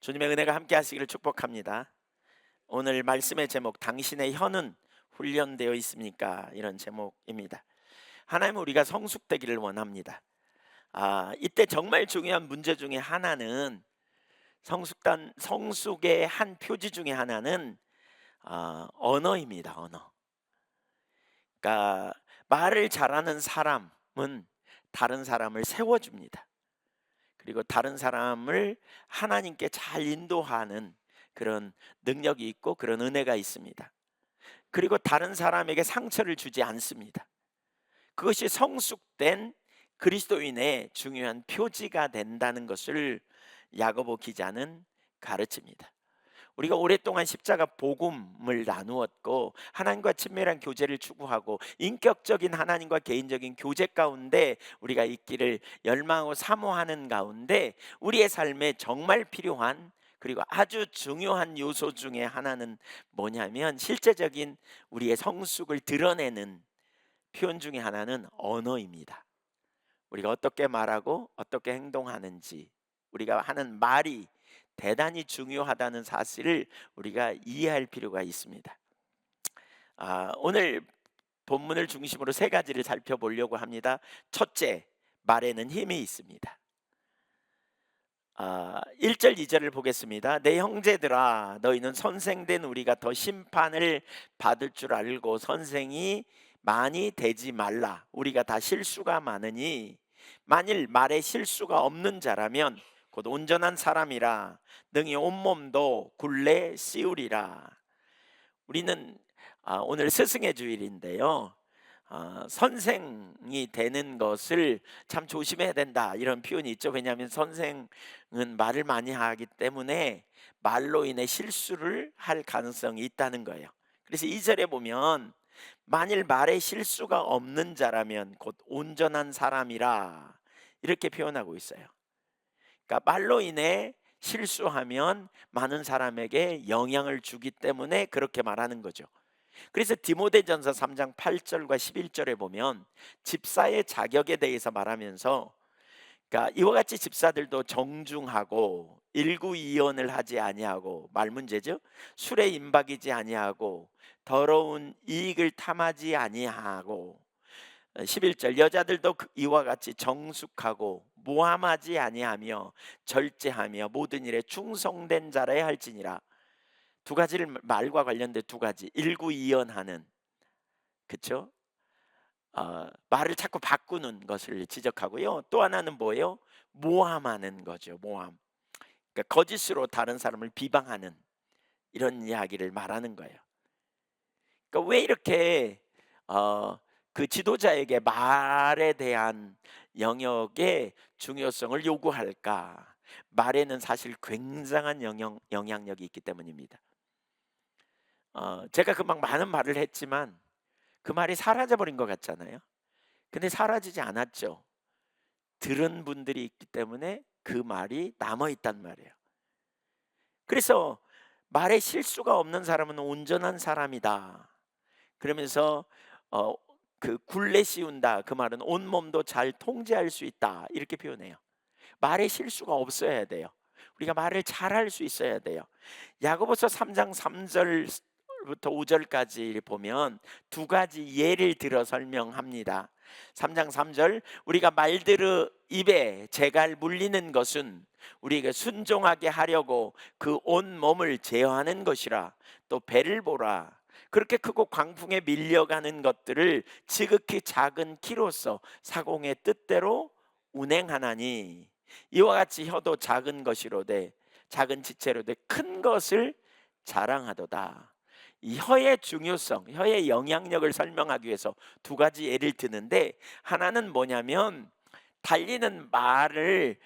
주님의 은혜가 함께 하시기를 축복합니다. 오늘 말씀의 제목, 당신의 혀는 훈련되어 있습니까? 이런 제목입니다. 하나님은 우리가 성숙되기를 원합니다. 이때 정말 중요한 문제 중에 하나는, 성숙의 한 표지 중에 하나는 언어입니다. 언어. 그러니까 말을 잘하는 사람은 다른 사람을 세워줍니다. 그리고 다른 사람을 하나님께 잘 인도하는 그런 능력이 있고 그런 은혜가 있습니다. 그리고 다른 사람에게 상처를 주지 않습니다. 그것이 성숙된 그리스도인의 중요한 표지가 된다는 것을 야고보 기자는 가르칩니다. 우리가 오랫동안 십자가 복음을 나누었고 하나님과 친밀한 교제를 추구하고 인격적인 하나님과 개인적인 교제 가운데 우리가 있기를 열망하고 사모하는 가운데 우리의 삶에 정말 필요한 그리고 아주 중요한 요소 중에 하나는 뭐냐면, 실제적인 우리의 성숙을 드러내는 표현 중에 하나는 언어입니다. 우리가 어떻게 말하고 어떻게 행동하는지, 우리가 하는 말이 대단히 중요하다는 사실을 우리가 이해할 필요가 있습니다. 오늘 본문을 중심으로 세 가지를 살펴보려고 합니다. 첫째, 말에는 힘이 있습니다. 1절 2절을 보겠습니다. 내 형제들아, 너희는 선생된 우리가 더 심판을 받을 줄 알고 선생이 많이 되지 말라. 우리가 다 실수가 많으니 만일 말에 실수가 없는 자라면 곧 온전한 사람이라 능히 온몸도 굴레 씌우리라. 우리는 오늘 스승의 주일인데요, 선생이 되는 것을 참 조심해야 된다, 이런 표현이 있죠. 왜냐하면 선생은 말을 많이 하기 때문에 말로 인해 실수를 할 가능성이 있다는 거예요. 그래서 2절에 보면 만일 말에 실수가 없는 자라면 곧 온전한 사람이라, 이렇게 표현하고 있어요. 그러니까 말로 인해 실수하면 많은 사람에게 영향을 주기 때문에 그렇게 말하는 거죠. 그래서 디모데전서 3장 8절과 11절에 보면 집사의 자격에 대해서 말하면서, 그러니까 이와 같이 집사들도 정중하고 일구이연을 하지 아니하고, 말 문제죠. 술에 임박이지 아니하고 더러운 이익을 탐하지 아니하고, 11절 여자들도 이와 같이 정숙하고 모함하지 아니하며 절제하며 모든 일에 충성된 자라야 할지니라. 두 가지를, 말과 관련된 두 가지, 일구이연하는, 그렇죠? 말을 자꾸 바꾸는 것을 지적하고요. 또 하나는 뭐예요? 모함하는 거죠. 모함. 그러니까 거짓으로 다른 사람을 비방하는, 이런 이야기를 말하는 거예요. 그러니까 왜 이렇게 그 지도자에게 말에 대한 영역의 중요성을 요구할까? 말에는 사실 굉장한 영향력이 있기 때문입니다. 제가 금방 많은 말을 했지만 그 말이 사라져버린 것 같잖아요. 근데 사라지지 않았죠. 들은 분들이 있기 때문에 그 말이 남아있단 말이에요. 그래서 말에 실수가 없는 사람은 온전한 사람이다. 그러면서 그 굴레 씌운다, 그 말은 온몸도 잘 통제할 수 있다, 이렇게 표현해요. 말에 실수가 없어야 돼요. 우리가 말을 잘할 수 있어야 돼요. 야고보서 3장 3절부터 5절까지 보면 두 가지 예를 들어 설명합니다. 3장 3절, 우리가 말들의 입에 재갈 물리는 것은 우리가 순종하게 하려고 그 온 몸을 제어하는 것이라. 또 배를 보라. 그렇게 크고 광풍에 밀려가는 것들을 지극히 작은 키로서 사공의 뜻대로 운행하나니, 이와 같이 혀도 작은 것이로되 작은 지체로되 큰 것을 자랑하도다. 이 혀의 중요성, 혀의 영향력을 설명하기 위해서 두 가지 예를 드는데, 하나는 뭐냐면 달리는 말을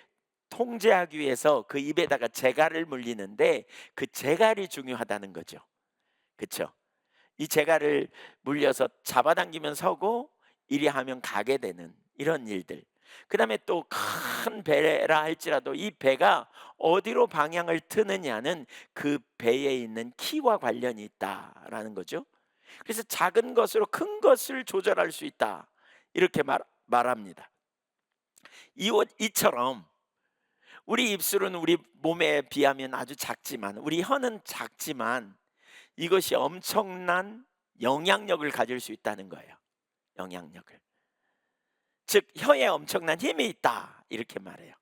통제하기 위해서 그 입에다가 재갈을 물리는데 그 재갈이 중요하다는 거죠. 그렇죠? 이 재갈을 물려서 잡아당기면 서고 이리 하면 가게 되는 이런 일들. 그 다음에 또 큰 배라 할지라도 이 배가 어디로 방향을 트느냐는 그 배에 있는 키와 관련이 있다라는 거죠. 그래서 작은 것으로 큰 것을 조절할 수 있다, 이렇게 말합니다. 이처럼 우리 입술은 우리 몸에 비하면 아주 작지만, 우리 혀는 작지만 이것이 엄청난 영향력을 가질 수 있다는 거예요. 영향력을. 즉 혀에 엄청난 힘이 있다 이렇게 말해요.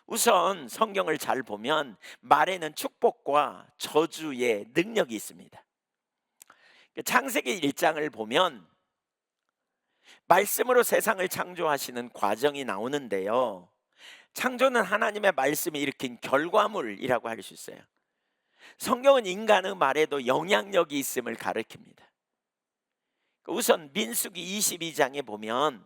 우선 성경을 잘 보면 말에는 축복과 저주의 능력이 있습니다. 창세기 1장을 보면 말씀으로 세상을 창조하시는 과정이 나오는데요, 창조는 하나님의 말씀이 일으킨 결과물이라고 할 수 있어요. 성경은 인간의 말에도 영향력이 있음을 가르칩니다. 우선 민수기 22장에 보면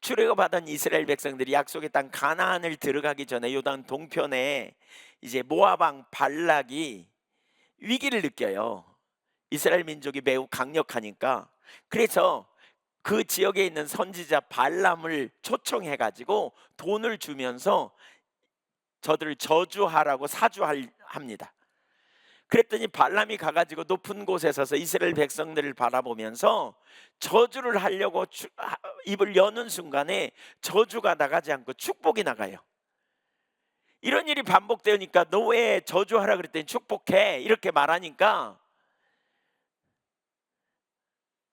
출애굽하던 이스라엘 백성들이 약속의 땅 가나안을 들어가기 전에 요단 동편에 이제 모압 왕 발락이 위기를 느껴요. 이스라엘 민족이 매우 강력하니까. 그래서 그 지역에 있는 선지자 발람을 초청해 가지고 돈을 주면서 저들을 저주하라고 사주합니다. 그랬더니 발람이 가가지고 높은 곳에 서서 이스라엘 백성들을 바라보면서 저주를 하려고 입을 여는 순간에 저주가 나가지 않고 축복이 나가요. 이런 일이 반복되니까 너 왜 저주하라 그랬더니 축복해 이렇게 말하니까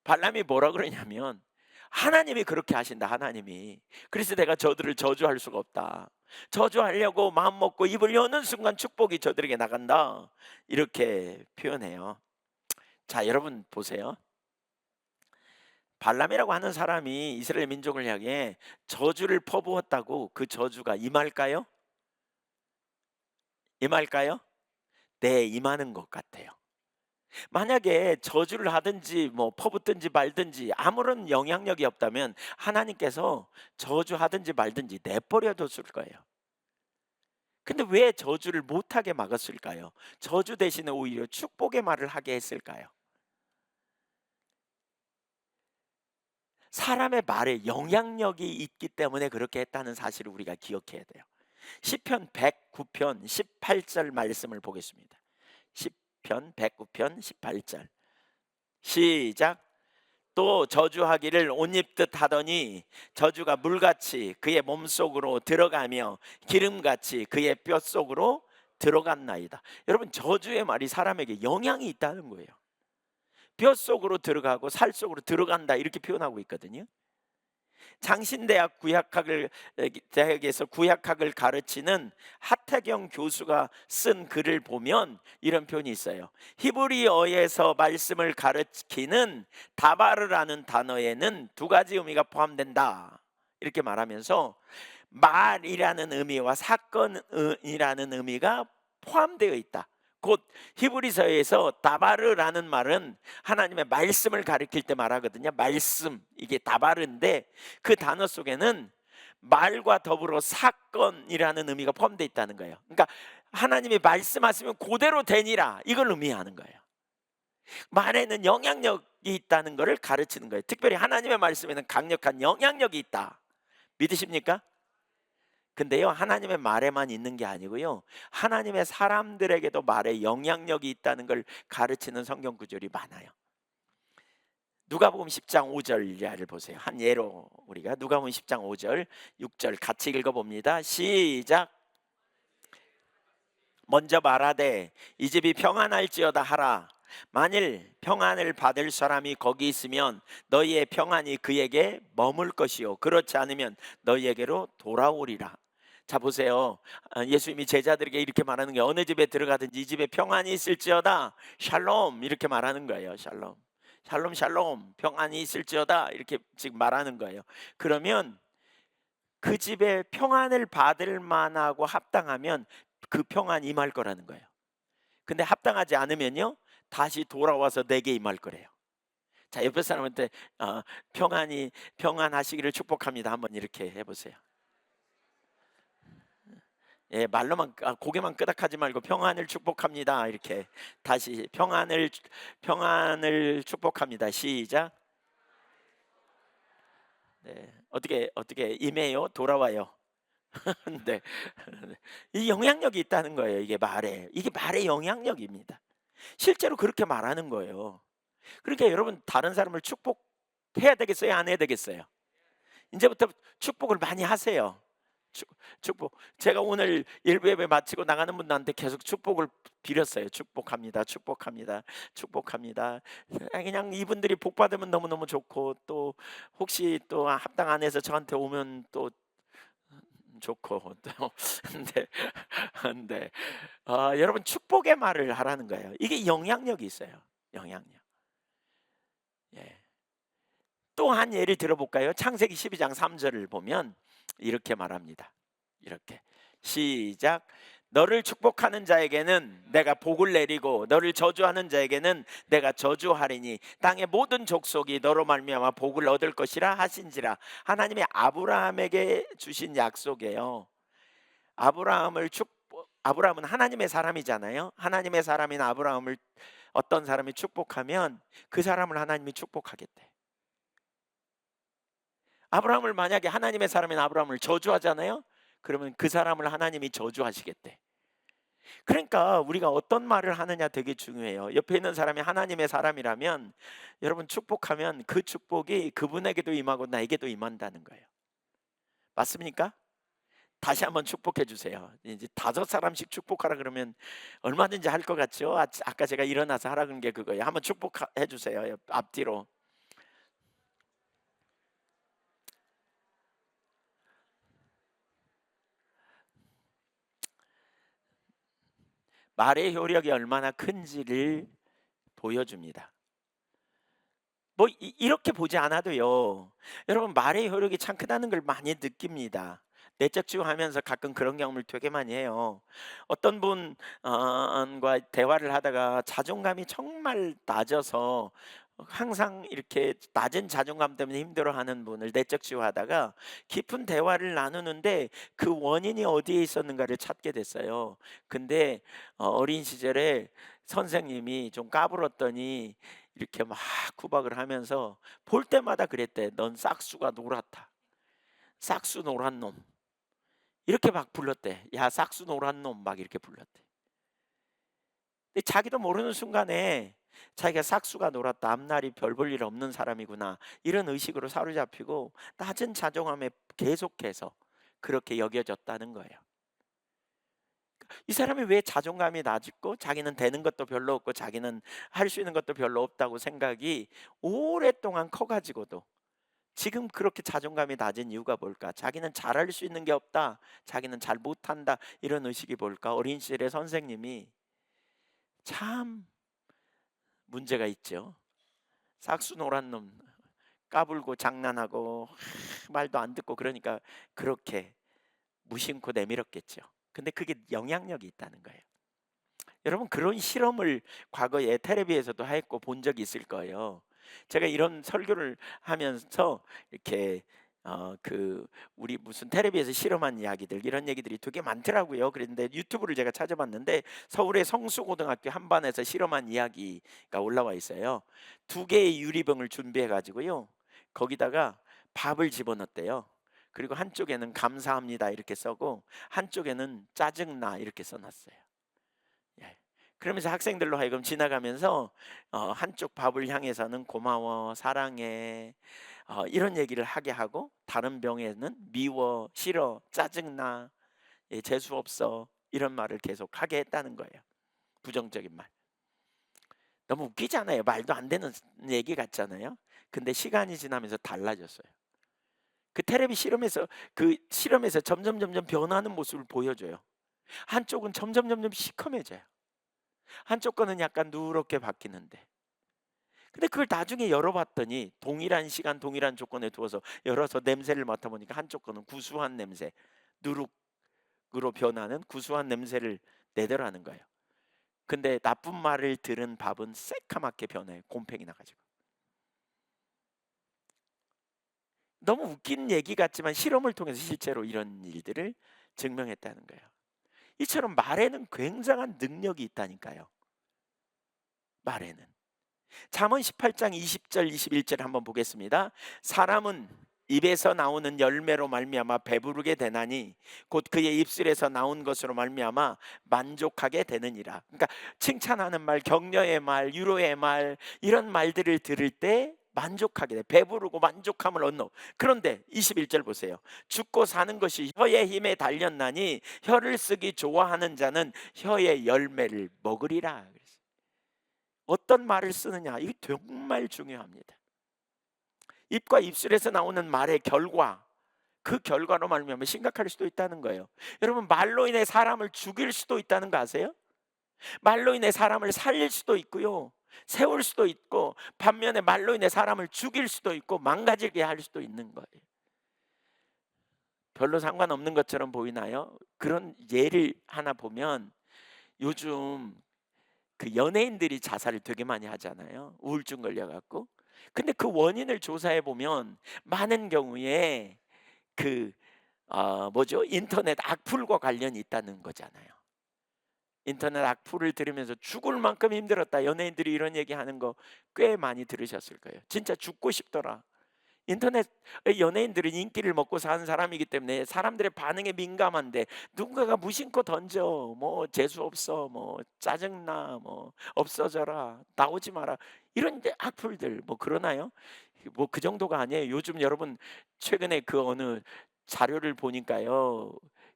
발람이 뭐라 그러냐면, 하나님이 그렇게 하신다, 하나님이. 그래서 내가 저들을 저주할 수가 없다. 저주하려고 마음 먹고 입을 여는 순간 축복이 저들에게 나간다 이렇게 표현해요. 자, 여러분 보세요. 발람이라고 하는 사람이 이스라엘 민족을 향해 저주를 퍼부었다고 그 저주가 임할까요? 임할까요? 네, 임하는 것 같아요. 만약에 저주를 하든지 뭐 퍼붓든지 말든지 아무런 영향력이 없다면 하나님께서 저주하든지 말든지 내버려 뒀을 거예요. 근데 왜 저주를 못하게 막았을까요? 저주 대신에 오히려 축복의 말을 하게 했을까요? 사람의 말에 영향력이 있기 때문에 그렇게 했다는 사실을 우리가 기억해야 돼요. 시편 109편 18절 말씀을 보겠습니다. 시편 109편 18절 시작. 또 저주하기를 옷 입듯 하더니 저주가 물같이 그의 몸속으로 들어가며 기름같이 그의 뼛속으로 들어갔나이다. 여러분, 저주의 말이 사람에게 영향이 있다는 거예요. 뼛속으로 들어가고 살 속으로 들어간다 이렇게 표현하고 있거든요. 장신대학 대학에서 구약학을 가르치는 하태경 교수가 쓴 글을 보면 이런 표현이 있어요. 히브리어에서 말씀을 가르치는 다바르라는 단어에는 두 가지 의미가 포함된다 이렇게 말하면서 말이라는 의미와 사건이라는 의미가 포함되어 있다. 곧 히브리서에서 다바르라는 말은 하나님의 말씀을 가리킬 때 말하거든요. 말씀, 이게 다바르인데 그 단어 속에는 말과 더불어 사건이라는 의미가 포함되어 있다는 거예요. 그러니까 하나님이 말씀하시면 그대로 되니라 이걸 의미하는 거예요. 말에는 영향력이 있다는 것을 가르치는 거예요. 특별히 하나님의 말씀에는 강력한 영향력이 있다. 믿으십니까? 근데요, 하나님의 말에만 있는 게 아니고요, 하나님의 사람들에게도 말에 영향력이 있다는 걸 가르치는 성경 구절이 많아요. 누가복음 10장 5절 예를 보세요. 한 예로 우리가 누가복음 10장 5절 6절 같이 읽어봅니다. 시작. 먼저 말하되 이 집이 평안할지어다 하라. 만일 평안을 받을 사람이 거기 있으면 너희의 평안이 그에게 머물 것이요 그렇지 않으면 너희에게로 돌아오리라. 자, 보세요. 예수님이 제자들에게 이렇게 말하는 게, 어느 집에 들어가든지 이 집에 평안이 있을지어다 샬롬 이렇게 말하는 거예요. 샬롬, 샬롬, 샬롬, 평안이 있을지어다 이렇게 지금 말하는 거예요. 그러면 그 집에 평안을 받을 만하고 합당하면 그 평안이 임할 거라는 거예요. 근데 합당하지 않으면요, 다시 돌아와서 내게 임할 거래요. 자, 옆에 사람한테 평안하시기를 축복합니다 한번 이렇게 해보세요. 예, 말로만 고개만 끄덕하지 말고 평안을 축복합니다 이렇게 다시 평안을 축복합니다. 시작. 네, 어떻게 임해요? 돌아와요. 네, 이 영향력이 있다는 거예요. 이게 말의 영향력입니다. 실제로 그렇게 말하는 거예요. 그러니까 여러분, 다른 사람을 축복해야 되겠어요? 안 해야 되겠어요? 이제부터 축복을 많이 하세요. 축복. 제가 오늘 일부 예배 마치고 나가는 분들한테 계속 축복을 빌었어요. 축복합니다. 축복합니다. 축복합니다. 그냥 이분들이 복 받으면 너무너무 좋고, 또 혹시 또 합당 안에서 저한테 오면 또 좋고 또 근데 근데 여러분, 축복의 말을 하라는 거예요. 이게 영향력이 있어요. 영향력. 예. 또 한 예를 들어볼까요? 창세기 12장 3절을 보면 이렇게 말합니다. 이렇게 시작. 너를 축복하는 자에게는 내가 복을 내리고 너를 저주하는 자에게는 내가 저주하리니 땅의 모든 족속이 너로 말미암아 복을 얻을 것이라 하신지라. 하나님이 아브라함에게 주신 약속이에요. 아브라함은 하나님의 사람이잖아요. 하나님의 사람인 아브라함을 어떤 사람이 축복하면 그 사람을 하나님이 축복하겠대. 아브라함을 만약에 하나님의 사람인 아브라함을 저주하잖아요. 그러면 그 사람을 하나님이 저주하시겠대. 그러니까 우리가 어떤 말을 하느냐 되게 중요해요. 옆에 있는 사람이 하나님의 사람이라면 여러분, 축복하면 그 축복이 그분에게도 임하고 나에게도 임한다는 거예요. 맞습니까? 다시 한번 축복해 주세요. 이제 5사람씩 축복하라 그러면 얼마든지 할 것 같죠? 아까 제가 일어나서 하라 그런 게 그거예요. 한번 축복해 주세요. 앞뒤로. 말의 효력이 얼마나 큰지를 보여줍니다. 뭐 이렇게 보지 않아도요, 여러분, 말의 효력이 참 크다는 걸 많이 느낍니다. 내적 치유하면서 가끔 그런 경험을 되게 많이 해요. 어떤 분과 대화를 하다가 자존감이 정말 낮아서 항상 이렇게 낮은 자존감 때문에 힘들어하는 분을 내적 치유하다가 깊은 대화를 나누는데 그 원인이 어디에 있었는가를 찾게 됐어요. 근데 어린 시절에 선생님이 좀 까불었더니 이렇게 막 구박을 하면서 볼 때마다 그랬대. 넌 싹수가 노랗다. 싹수 노란 놈. 이렇게 막 불렀대. 야, 싹수 노란 놈, 막 이렇게 불렀대. 근데 자기도 모르는 순간에 자기가 싹수가 노랗다, 앞날이 별 볼 일 없는 사람이구나, 이런 의식으로 사로잡히고 낮은 자존감에 계속해서 그렇게 여겨졌다는 거예요. 이 사람이 왜 자존감이 낮고 자기는 되는 것도 별로 없고 자기는 할 수 있는 것도 별로 없다고 생각이 오랫동안 커가지고도 지금 그렇게 자존감이 낮은 이유가 뭘까? 자기는 잘할 수 있는 게 없다, 자기는 잘 못한다, 이런 의식이 뭘까? 어린 시절에 선생님이 참 문제가 있죠. 싹수 노란 놈, 까불고 장난하고 말도 안 듣고, 그러니까 그렇게 무심코 내밀었겠죠. 근데 그게 영향력이 있다는 거예요. 여러분, 그런 실험을 과거에 텔레비에서도 했고 본 적이 있을 거예요. 제가 이런 설교를 하면서 이렇게 우리 무슨 텔레비에서 실험한 이야기들, 이런 얘기들이 되게 많더라고요. 그런데 유튜브를 제가 찾아봤는데 서울의 성수고등학교 한 반에서 실험한 이야기가 올라와 있어요. 2개의 유리병을 준비해 가지고요, 거기다가 밥을 집어넣었대요. 그리고 한쪽에는 감사합니다 이렇게 써고 한쪽에는 짜증나 이렇게 써놨어요. 예. 그러면서 학생들로 하여금 지나가면서 한쪽 밥을 향해서는 고마워, 사랑해, 이런 얘기를 하게 하고, 다른 병에는 미워, 싫어, 짜증나, 재수 없어, 이런 말을 계속 하게 했다는 거예요. 부정적인 말. 너무 웃기잖아요. 말도 안 되는 얘기 같잖아요. 근데 시간이 지나면서 달라졌어요. 그 테레비 실험에서 점점 변하는 모습을 보여줘요. 한쪽은 점점 시커매져요. 한쪽 거는 약간 누렇게 바뀌는데, 근데 그걸 나중에 열어봤더니 동일한 시간 동일한 조건에 두어서 열어서 냄새를 맡아보니까 한쪽 거는 구수한 냄새, 누룩으로 변하는 구수한 냄새를 내더라는 거예요. 근데 나쁜 말을 들은 밥은 새카맣게 변해요. 곰팡이 나가지고. 너무 웃긴 얘기 같지만 실험을 통해서 실제로 이런 일들을 증명했다는 거예요. 이처럼 말에는 굉장한 능력이 있다니까요. 말에는. 잠언 18장 20절 21절 한번 보겠습니다. 사람은 입에서 나오는 열매로 말미암아 배부르게 되나니 곧 그의 입술에서 나온 것으로 말미암아 만족하게 되느니라. 그러니까 칭찬하는 말, 격려의 말, 위로의 말, 이런 말들을 들을 때 만족하게 돼. 배부르고 만족함을 얻노. 그런데 21절 보세요. 죽고 사는 것이 혀의 힘에 달렸나니 혀를 쓰기 좋아하는 자는 혀의 열매를 먹으리라. 어떤 말을 쓰느냐, 이게 정말 중요합니다. 입과 입술에서 나오는 말의 결과, 그 결과로 말미암아 심각할 수도 있다는 거예요. 여러분, 말로 인해 사람을 죽일 수도 있다는 거 아세요? 말로 인해 사람을 살릴 수도 있고요, 세울 수도 있고, 반면에 말로 인해 사람을 죽일 수도 있고 망가지게 할 수도 있는 거예요. 별로 상관없는 것처럼 보이나요? 그런 예를 하나 보면, 요즘 그 연예인들이 자살을 되게 많이 하잖아요. 우울증 걸려갖고. 근데 그 원인을 조사해 보면 많은 경우에 그 뭐죠? 인터넷 악플과 관련이 있다는 거잖아요. 인터넷 악플을 들으면서 죽을 만큼 힘들었다. 연예인들이 이런 얘기하는 거 꽤 많이 들으셨을 거예요. 진짜 죽고 싶더라. 인터넷 연예인들은 인기를 먹고 사는 사람이기 때문에 사람들의 반응에 민감한데, 누군가가 무심코 던져, 뭐 재수 없어, 뭐 짜증나, 뭐 없어져라, 나오지 마라, 이런 악플들 뭐 그러나요? 뭐 그 정도가 아니에요. 요즘 여러분, 최근에 그 어느 자료를 보니까요,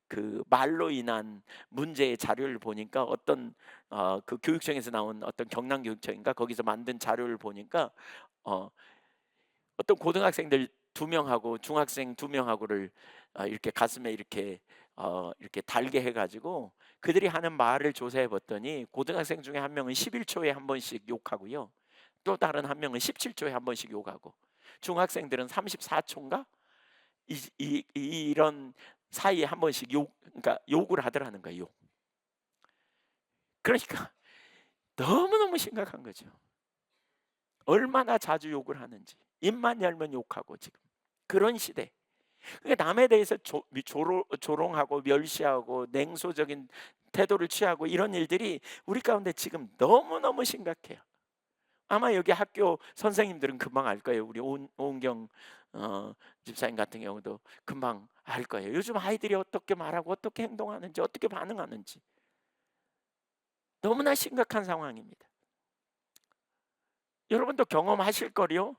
그 말로 인한 문제의 자료를 보니까, 어떤 그 교육청에서 나온, 어떤 경남교육청인가 거기서 만든 자료를 보니까, 어 어떤 고등학생들 2명하고 중학생 2명하고를 이렇게 가슴에 이렇게 달게 해 가지고 그들이 하는 말을 조사해 봤더니, 고등학생 중에 한 명은 11초에 한 번씩 욕하고요, 또 다른 한 명은 17초에 한 번씩 욕하고, 중학생들은 34초인가 이런 사이에 한 번씩 그러니까 욕을 하더라는 거예요. 욕. 그러니까 너무너무 심각한 거죠. 얼마나 자주 욕을 하는지. 입만 열면 욕하고, 지금 그런 시대. 그러니까 남에 대해서 조롱하고 멸시하고 냉소적인 태도를 취하고, 이런 일들이 우리 가운데 지금 너무너무 심각해요. 아마 여기 학교 선생님들은 금방 알 거예요. 우리 오은경 집사님 같은 경우도 금방 알 거예요. 요즘 아이들이 어떻게 말하고 어떻게 행동하는지, 어떻게 반응하는지 너무나 심각한 상황입니다. 여러분도 경험하실 거요.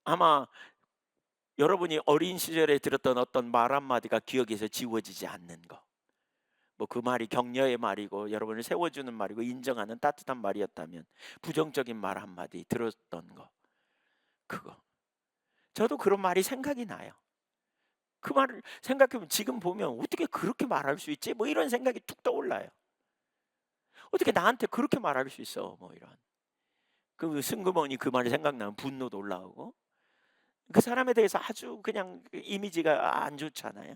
아마 여러분이 어린 시절에 들었던 어떤 말 한마디가 기억에서 지워지지 않는 거, 뭐 그 말이 격려의 말이고 여러분을 세워주는 말이고 인정하는 따뜻한 말이었다면, 부정적인 말 한마디 들었던 거, 그거, 저도 그런 말이 생각이 나요. 그 말을 생각해보면, 지금 보면 어떻게 그렇게 말할 수 있지? 뭐 이런 생각이 툭 떠올라요. 어떻게 나한테 그렇게 말할 수 있어? 뭐 이런. 그 승금원이 그 말이 생각나면 분노도 올라오고, 그 사람에 대해서 아주 그냥 이미지가 안 좋잖아요.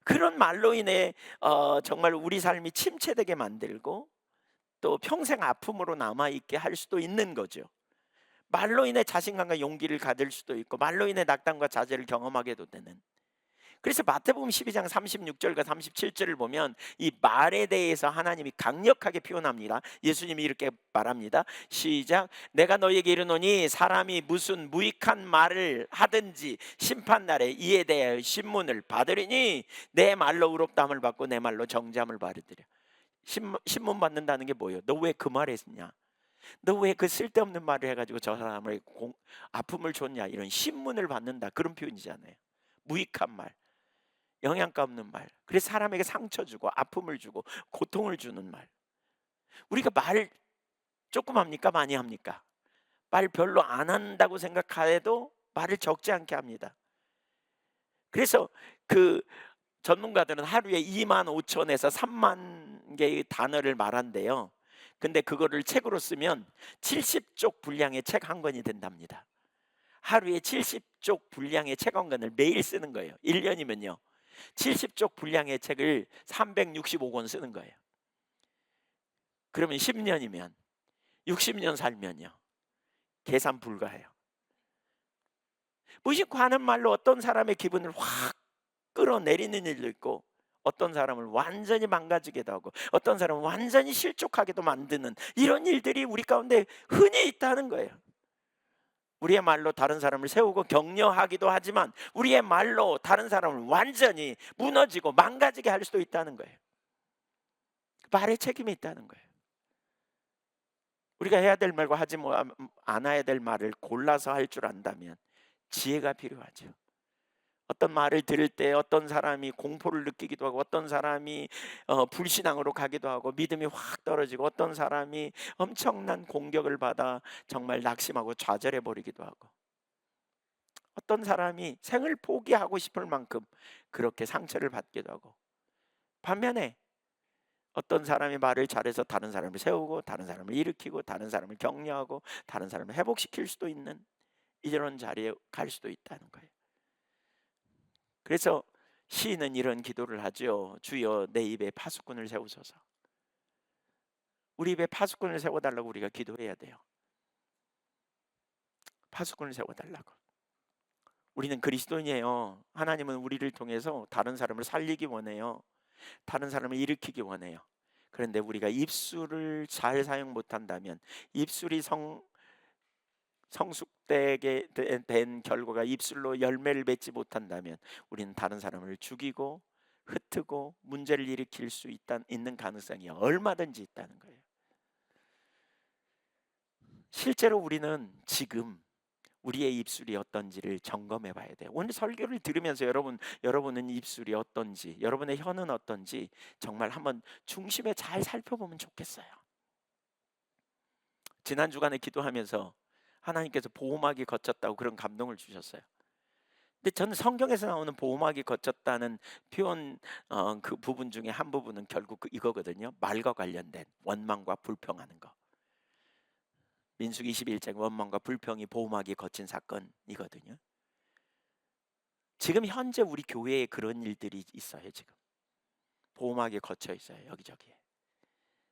그런 말로 인해 정말 우리 삶이 침체되게 만들고, 또 평생 아픔으로 남아있게 할 수도 있는 거죠. 말로 인해 자신감과 용기를 가질 수도 있고, 말로 인해 낙담과 자제를 경험하게도 되는. 그래서 마태복음 12장 36절과 37절을 보면, 이 말에 대해서 하나님이 강력하게 표현합니다. 예수님이 이렇게 말합니다. 시작. 내가 너희에게 이르노니 사람이 무슨 무익한 말을 하든지 심판날에 이에 대하여 신문을 받으리니 내 말로 의롭다함을 받고 내 말로 정죄함을 받으리라. 신문 받는다는 게 뭐예요? 너 왜 그 말 했냐? 너 왜 그 쓸데없는 말을 해가지고 저 사람을 아픔을 줬냐? 이런 신문을 받는다, 그런 표현이잖아요. 무익한 말, 영양가 없는 말, 그래서 사람에게 상처 주고 아픔을 주고 고통을 주는 말. 우리가 말 조금 합니까? 많이 합니까? 말 별로 안 한다고 생각해도 말을 적지 않게 합니다. 그래서 그 전문가들은 하루에 25,000에서 3만 개의 단어를 말한대요. 근데 그거를 책으로 쓰면 70쪽 분량의 책 한 권이 된답니다. 하루에 70쪽 분량의 책 한 권을 매일 쓰는 거예요. 1년이면요 70쪽 분량의 책을 365권 쓰는 거예요. 그러면 10년이면 60년 살면요 계산 불가해요. 무심코 하는 말로 어떤 사람의 기분을 확 끌어내리는 일도 있고, 어떤 사람을 완전히 망가지게도 하고, 어떤 사람을 완전히 실족하게도 만드는, 이런 일들이 우리 가운데 흔히 있다는 거예요. 우리의 말로 다른 사람을 세우고 격려하기도 하지만, 우리의 말로 다른 사람을 완전히 무너지고 망가지게 할 수도 있다는 거예요. 말에 책임이 있다는 거예요. 우리가 해야 될 말과 하지 않아야 될 말을 골라서 할 줄 안다면 지혜가 필요하죠. 어떤 말을 들을 때 어떤 사람이 공포를 느끼기도 하고, 어떤 사람이 불신앙으로 가기도 하고, 믿음이 확 떨어지고, 어떤 사람이 엄청난 공격을 받아 정말 낙심하고 좌절해 버리기도 하고, 어떤 사람이 생을 포기하고 싶을 만큼 그렇게 상처를 받기도 하고, 반면에 어떤 사람이 말을 잘해서 다른 사람을 세우고, 다른 사람을 일으키고, 다른 사람을 격려하고, 다른 사람을 회복시킬 수도 있는 이런 자리에 갈 수도 있다는 거예요. 그래서 시인은 이런 기도를 하죠. 주여 내 입에 파수꾼을 세우소서. 우리 입에 파수꾼을 세워달라고 우리가 기도해야 돼요. 파수꾼을 세워달라고. 우리는 그리스도인이에요. 하나님은 우리를 통해서 다른 사람을 살리기 원해요. 다른 사람을 일으키기 원해요. 그런데 우리가 입술을 잘 사용 못한다면, 입술이 성숙되게 된 결과가 입술로 열매를 맺지 못한다면, 우리는 다른 사람을 죽이고 흩트고 문제를 일으킬 수 있는 가능성이 얼마든지 있다는 거예요. 실제로 우리는 지금 우리의 입술이 어떤지를 점검해 봐야 돼요. 오늘 설교를 들으면서 여러분은 입술이 어떤지, 여러분의 혀는 어떤지 정말 한번 중심에 잘 살펴보면 좋겠어요. 지난 주간에 기도하면서 하나님께서 보호막이 걷혔다고 그런 감동을 주셨어요. 근데 저는 성경에서 나오는 보호막이 걷혔다는 표현, 그 부분 중에 한 부분은 결국 이거거든요. 말과 관련된 원망과 불평하는 거. 민수기 21장 원망과 불평이 보호막이 걷힌 사건이거든요. 지금 현재 우리 교회에 그런 일들이 있어요. 지금 보호막이 걷혀 있어요. 여기저기에.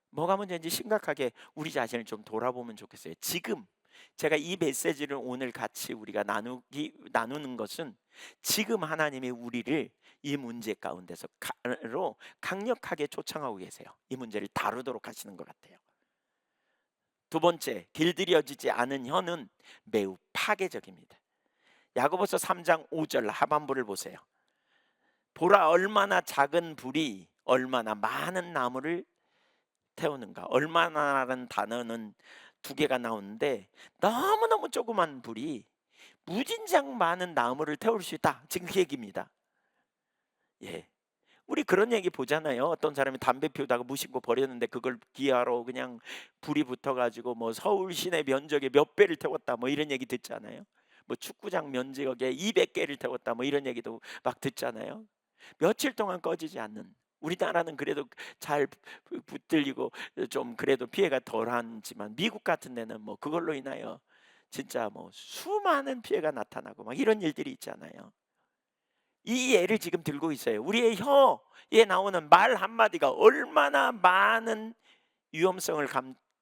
뭐가 문제인지 심각하게 우리 자신을 좀 돌아보면 좋겠어요. 지금 제가 이 메시지를 오늘 같이 우리가 나누는 것은 지금 하나님이 우리를 이 문제 가운데서 강력하게 초청하고 계세요. 이 문제를 다루도록 하시는 것 같아요. 두 번째, 길들여지지 않은 혀는 매우 파괴적입니다. 야고보서 3장 5절 하반부를 보세요. 보라, 얼마나 작은 불이 얼마나 많은 나무를 태우는가. 얼마나라는 단어는 두 개가 나오는데, 너무너무 조그만 불이 무진장 많은 나무를 태울 수 있다. 지금 그 얘기입니다. 예. 우리 그런 얘기 보잖아요. 어떤 사람이 담배 피우다가 무심코 버렸는데 그걸 기하로 그냥 불이 붙어가지고 뭐 서울 시내 면적의 몇 배를 태웠다, 뭐 이런 얘기 듣잖아요. 뭐 축구장 면적에 200개를 태웠다, 뭐 이런 얘기도 막 듣잖아요. 며칠 동안 꺼지지 않는. 우리나라는 그래도 잘 붙들리고 좀 그래도 피해가 덜하지만, 미국 같은 데는 뭐 그걸로 인하여 진짜 뭐 수많은 피해가 나타나고 막 이런 일들이 있잖아요. 이 예를 지금 들고 있어요. 우리의 혀에 나오는 말 한마디가 얼마나 많은 위험성을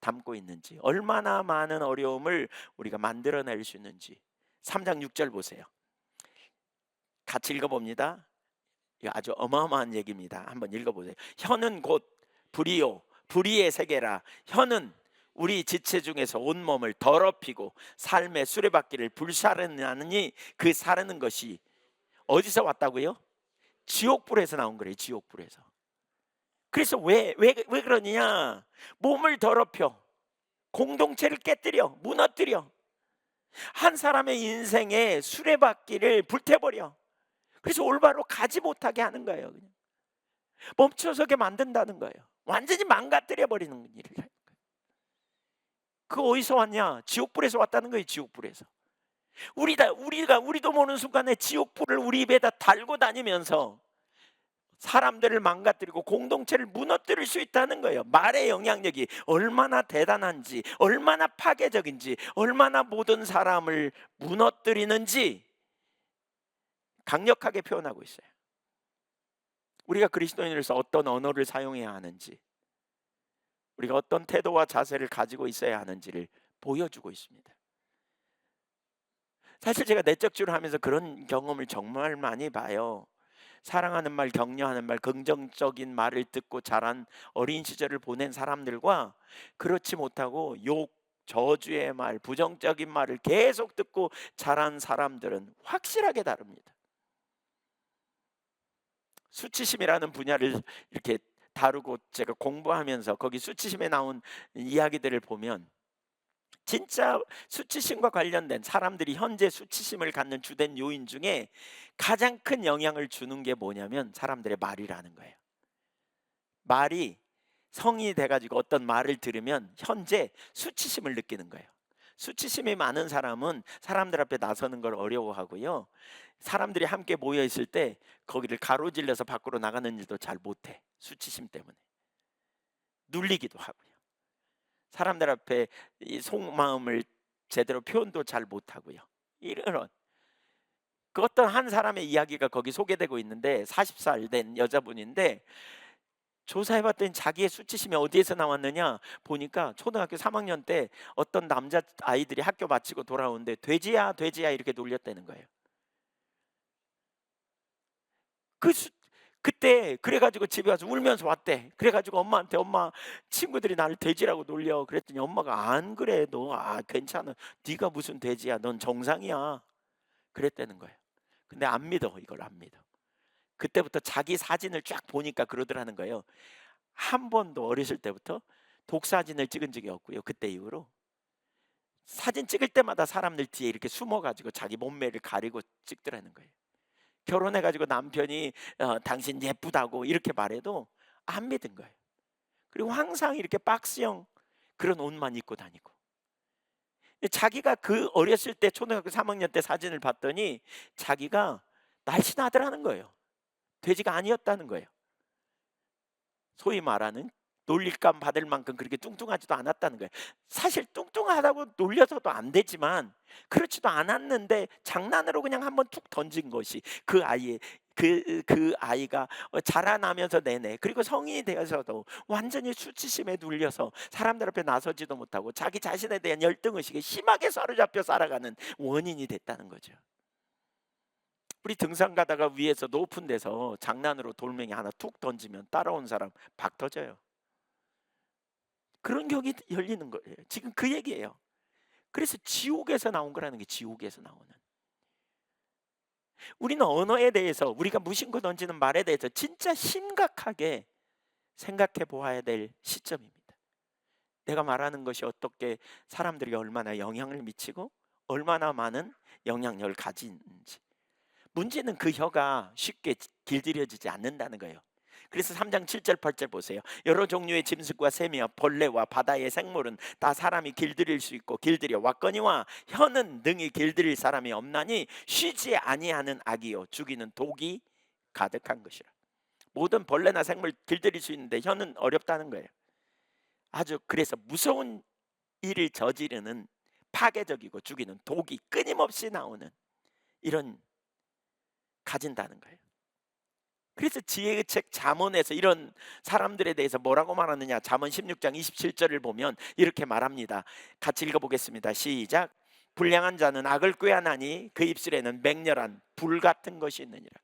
담고 있는지, 얼마나 많은 어려움을 우리가 만들어낼 수 있는지. 3장 6절 보세요. 같이 읽어봅니다. 이거 아주 어마어마한 얘기입니다. 한번 읽어보세요. 혀는 곧 불이요 불의의 세계라. 혀는 우리 지체 중에서 온몸을 더럽히고 삶의 수레바퀴를 불사르느니 그 사르는 것이 어디서 왔다고요? 지옥불에서 나온 거래요. 지옥불에서. 그래서 왜 그러느냐? 몸을 더럽혀, 공동체를 깨뜨려, 무너뜨려, 한 사람의 인생의 수레바퀴를 불태버려. 그래서 올바로 가지 못하게 하는 거예요. 그냥 멈춰서게 만든다는 거예요. 완전히 망가뜨려 버리는 일을 하는 거예요. 그 어디서 왔냐? 지옥불에서 왔다는 거예요. 지옥불에서. 우리도 모르는 순간에 지옥불을 우리 입에다 달고 다니면서 사람들을 망가뜨리고 공동체를 무너뜨릴 수 있다는 거예요. 말의 영향력이 얼마나 대단한지, 얼마나 파괴적인지, 얼마나 모든 사람을 무너뜨리는지 강력하게 표현하고 있어요. 우리가 그리스도인으로서 어떤 언어를 사용해야 하는지, 우리가 어떤 태도와 자세를 가지고 있어야 하는지를 보여주고 있습니다. 사실 제가 내적 지도를 하면서 그런 경험을 정말 많이 봐요. 사랑하는 말, 격려하는 말, 긍정적인 말을 듣고 자란 어린 시절을 보낸 사람들과 그렇지 못하고 욕, 저주의 말, 부정적인 말을 계속 듣고 자란 사람들은 확실하게 다릅니다. 수치심이라는 분야를 이렇게 다루고 제가 공부하면서 거기 수치심에 나온 이야기들을 보면 진짜 수치심과 관련된 사람들이 현재 수치심을 갖는 주된 요인 중에 가장 큰 영향을 주는 게 뭐냐면 사람들의 말이라는 거예요. 말이 성인이 돼 가지고 어떤 말을 들으면 현재 수치심을 느끼는 거예요. 수치심이 많은 사람은 사람들 앞에 나서는 걸 어려워하고요. 사람들이 함께 모여 있을 때 거기를 가로질러서 밖으로 나가는 일도 잘 못해. 수치심 때문에. 눌리기도 하고요. 사람들 앞에 이 속마음을 제대로 표현도 잘 못하고요. 이런 그 어떤 한 사람의 이야기가 거기 소개되고 있는데 40살 된 여자분인데 조사해 봤더니 자기의 수치심이 어디에서 나왔느냐 보니까 초등학교 3학년 때 어떤 남자 아이들이 학교 마치고 돌아오는데 "돼지야, 돼지야." 이렇게 놀렸다는 거예요. 그 수 그때 그래 가지고 집에 와서 울면서 왔대. 그래 가지고 엄마한테 "엄마, 친구들이 나를 돼지라고 놀려." 그랬더니 엄마가 "안 그래. 너 괜찮아. 네가 무슨 돼지야. 넌 정상이야." 그랬다는 거예요. 근데 안 믿어. 이걸 안 믿어. 그때부터 자기 사진을 쫙 보니까 그러더라는 거예요. 한 번도 어렸을 때부터 독사진을 찍은 적이 없고요. 그때 이후로 사진 찍을 때마다 사람들 뒤에 이렇게 숨어 가지고 자기 몸매를 가리고 찍더라는 거예요. 결혼해 가지고 남편이 "당신 예쁘다."고 이렇게 말해도 안 믿은 거예요. 그리고 항상 이렇게 박스형 그런 옷만 입고 다니고. 자기가 그 어렸을 때 초등학교 3 학년 때 사진을 봤더니 자기가 날씬하더라는 거예요. 돼지가 아니었다는 거예요. 소위 말하는 놀릴감 받을 만큼 그렇게 뚱뚱하지도 않았다는 거예요. 사실 뚱뚱하다고 놀려서도 안 되지만 그렇지도 않았는데 장난으로 그냥 한번 툭 던진 것이 그 아이의 그 아이가 자라나면서 내내 그리고 성인이 되어서도 완전히 수치심에 눌려서 사람들 앞에 나서지도 못하고 자기 자신에 대한 열등 의식에 심하게 사로잡혀 살아가는 원인이 됐다는 거죠. 우리 등산 가다가 위에서 높은 데서 장난으로 돌멩이 하나 툭 던지면 따라온 사람 박 터져요. 그런 격이 열리는 거예요. 지금 그 얘기예요. 그래서 지옥에서 나온 거라는 게 지옥에서 나오는. 우리는 언어에 대해서 우리가 무심코 던지는 말에 대해서 진짜 심각하게 생각해 보아야 될 시점입니다. 내가 말하는 것이 어떻게 사람들에게 얼마나 영향을 미치고 얼마나 많은 영향력을 가지는지. 문제는 그 혀가 쉽게 길들여지지 않는다는 거예요. 그래서 3장 7절 8절 보세요. 여러 종류의 짐승과 새며 벌레와 바다의 생물은 다 사람이 길들일 수 있고 길들여 왔거니와 혀는 능히 길들일 사람이 없나니 쉬지 아니하는 악이요 죽이는 독이 가득한 것이라. 모든 벌레나 생물 길들일 수 있는데 혀는 어렵다는 거예요. 아주 그래서 무서운 일을 저지르는 파괴적이고 죽이는 독이 끊임없이 나오는 이런 가진다는 거예요. 그래서 지혜의 책 잠언에서 이런 사람들에 대해서 뭐라고 말하느냐. 잠언 16장 27절을 보면 이렇게 말합니다. 같이 읽어보겠습니다. 시작. 불량한 자는 악을 꾀하나니 그 입술에는 맹렬한 불 같은 것이 있느니라.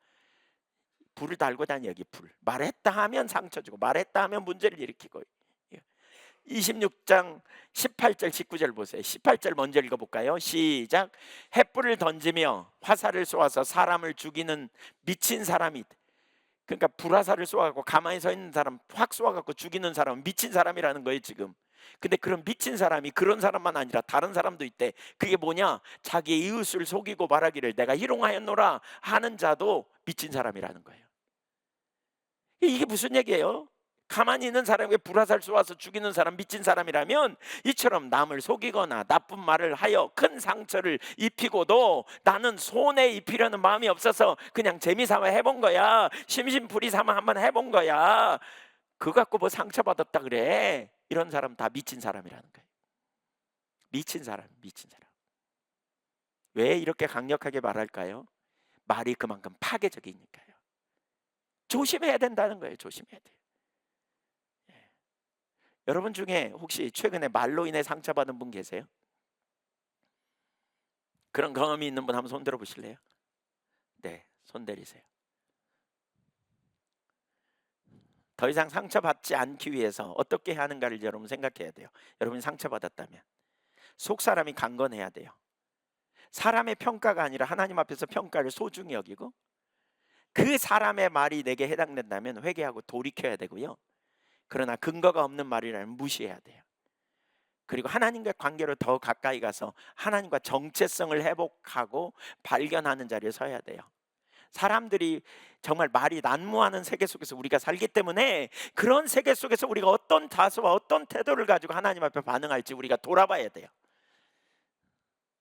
불을 달고 다니. 여기 불. 말했다 하면 상처 주고 말했다 하면 문제를 일으키고. 26장 18절 19절 보세요. 18절 먼저 읽어볼까요? 시작. 횃불을 던지며 화살을 쏘아서 사람을 죽이는 미친 사람이, 그러니까 불화살을 쏘아갖고 가만히 서 있는 사람 확 쏘아갖고 죽이는 사람은 미친 사람이라는 거예요 지금. 근데 그런 미친 사람이 그런 사람만 아니라 다른 사람도 있대. 그게 뭐냐? 자기 이웃을 속이고 말하기를 내가 희롱하였노라 하는 자도 미친 사람이라는 거예요. 이게 무슨 얘기예요? 가만히 있는 사람에게 불화살 쏘아서 죽이는 사람 미친 사람이라면 이처럼 남을 속이거나 나쁜 말을 하여 큰 상처를 입히고도 나는 손해 입히려는 마음이 없어서 그냥 재미삼아 해본 거야. 심심풀이 삼아 한번 해본 거야. 그거 갖고 뭐 상처받았다 그래. 이런 사람 다 미친 사람이라는 거예요. 미친 사람, 미친 사람. 왜 이렇게 강력하게 말할까요? 말이 그만큼 파괴적이니까요. 조심해야 된다는 거예요. 조심해야 돼요. 여러분 중에 혹시 최근에 말로 인해 상처받은 분 계세요? 그런 경험이 있는 분 한번 손 들어 보실래요? 네, 손 내리세요. 더 이상 상처받지 않기 위해서 어떻게 해야 하는가를 여러분 생각해야 돼요. 여러분이 상처받았다면 속 사람이 강건해야 돼요. 사람의 평가가 아니라 하나님 앞에서 평가를 소중히 여기고 그 사람의 말이 내게 해당된다면 회개하고 돌이켜야 되고요. 그러나 근거가 없는 말이라면 무시해야 돼요. 그리고 하나님과 관계로 더 가까이 가서 하나님과 정체성을 회복하고 발견하는 자리에 서야 돼요. 사람들이 정말 말이 난무하는 세계 속에서 우리가 살기 때문에 그런 세계 속에서 우리가 어떤 자세와 어떤 태도를 가지고 하나님 앞에 반응할지 우리가 돌아봐야 돼요.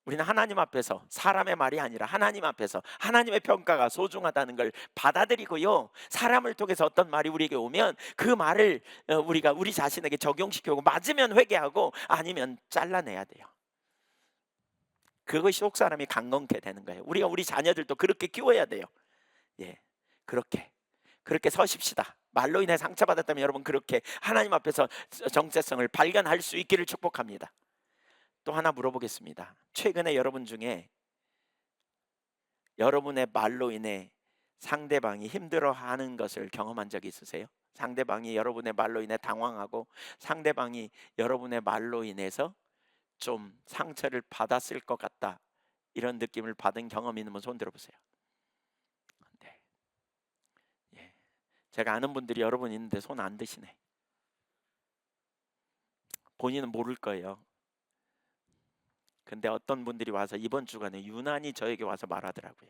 우리는 하나님 앞에서 사람의 말이 아니라 하나님 앞에서 하나님의 평가가 소중하다는 걸 받아들이고요, 사람을 통해서 어떤 말이 우리에게 오면 그 말을 우리가 우리 자신에게 적용시키고 맞으면 회개하고 아니면 잘라내야 돼요. 그것이 속사람이 강건케 되는 거예요. 우리가 우리 자녀들도 그렇게 키워야 돼요. 예, 그렇게 서십시다. 말로 인해 상처받았다면 여러분 그렇게 하나님 앞에서 정체성을 발견할 수 있기를 축복합니다. 또 하나 물어보겠습니다. 최근에 여러분 중에 여러분의 말로 인해 상대방이 힘들어하는 것을 경험한 적이 있으세요? 상대방이 여러분의 말로 인해 당황하고 상대방이 여러분의 말로 인해서 좀 상처를 받았을 것 같다, 이런 느낌을 받은 경험이 있는 분 손 들어보세요. 네. 예. 제가 아는 분들이 여러분 있는데 손 안 드시네. 본인은 모를 거예요. 근데 어떤 분들이 와서 이번 주간에 유난히 저에게 와서 말하더라고요.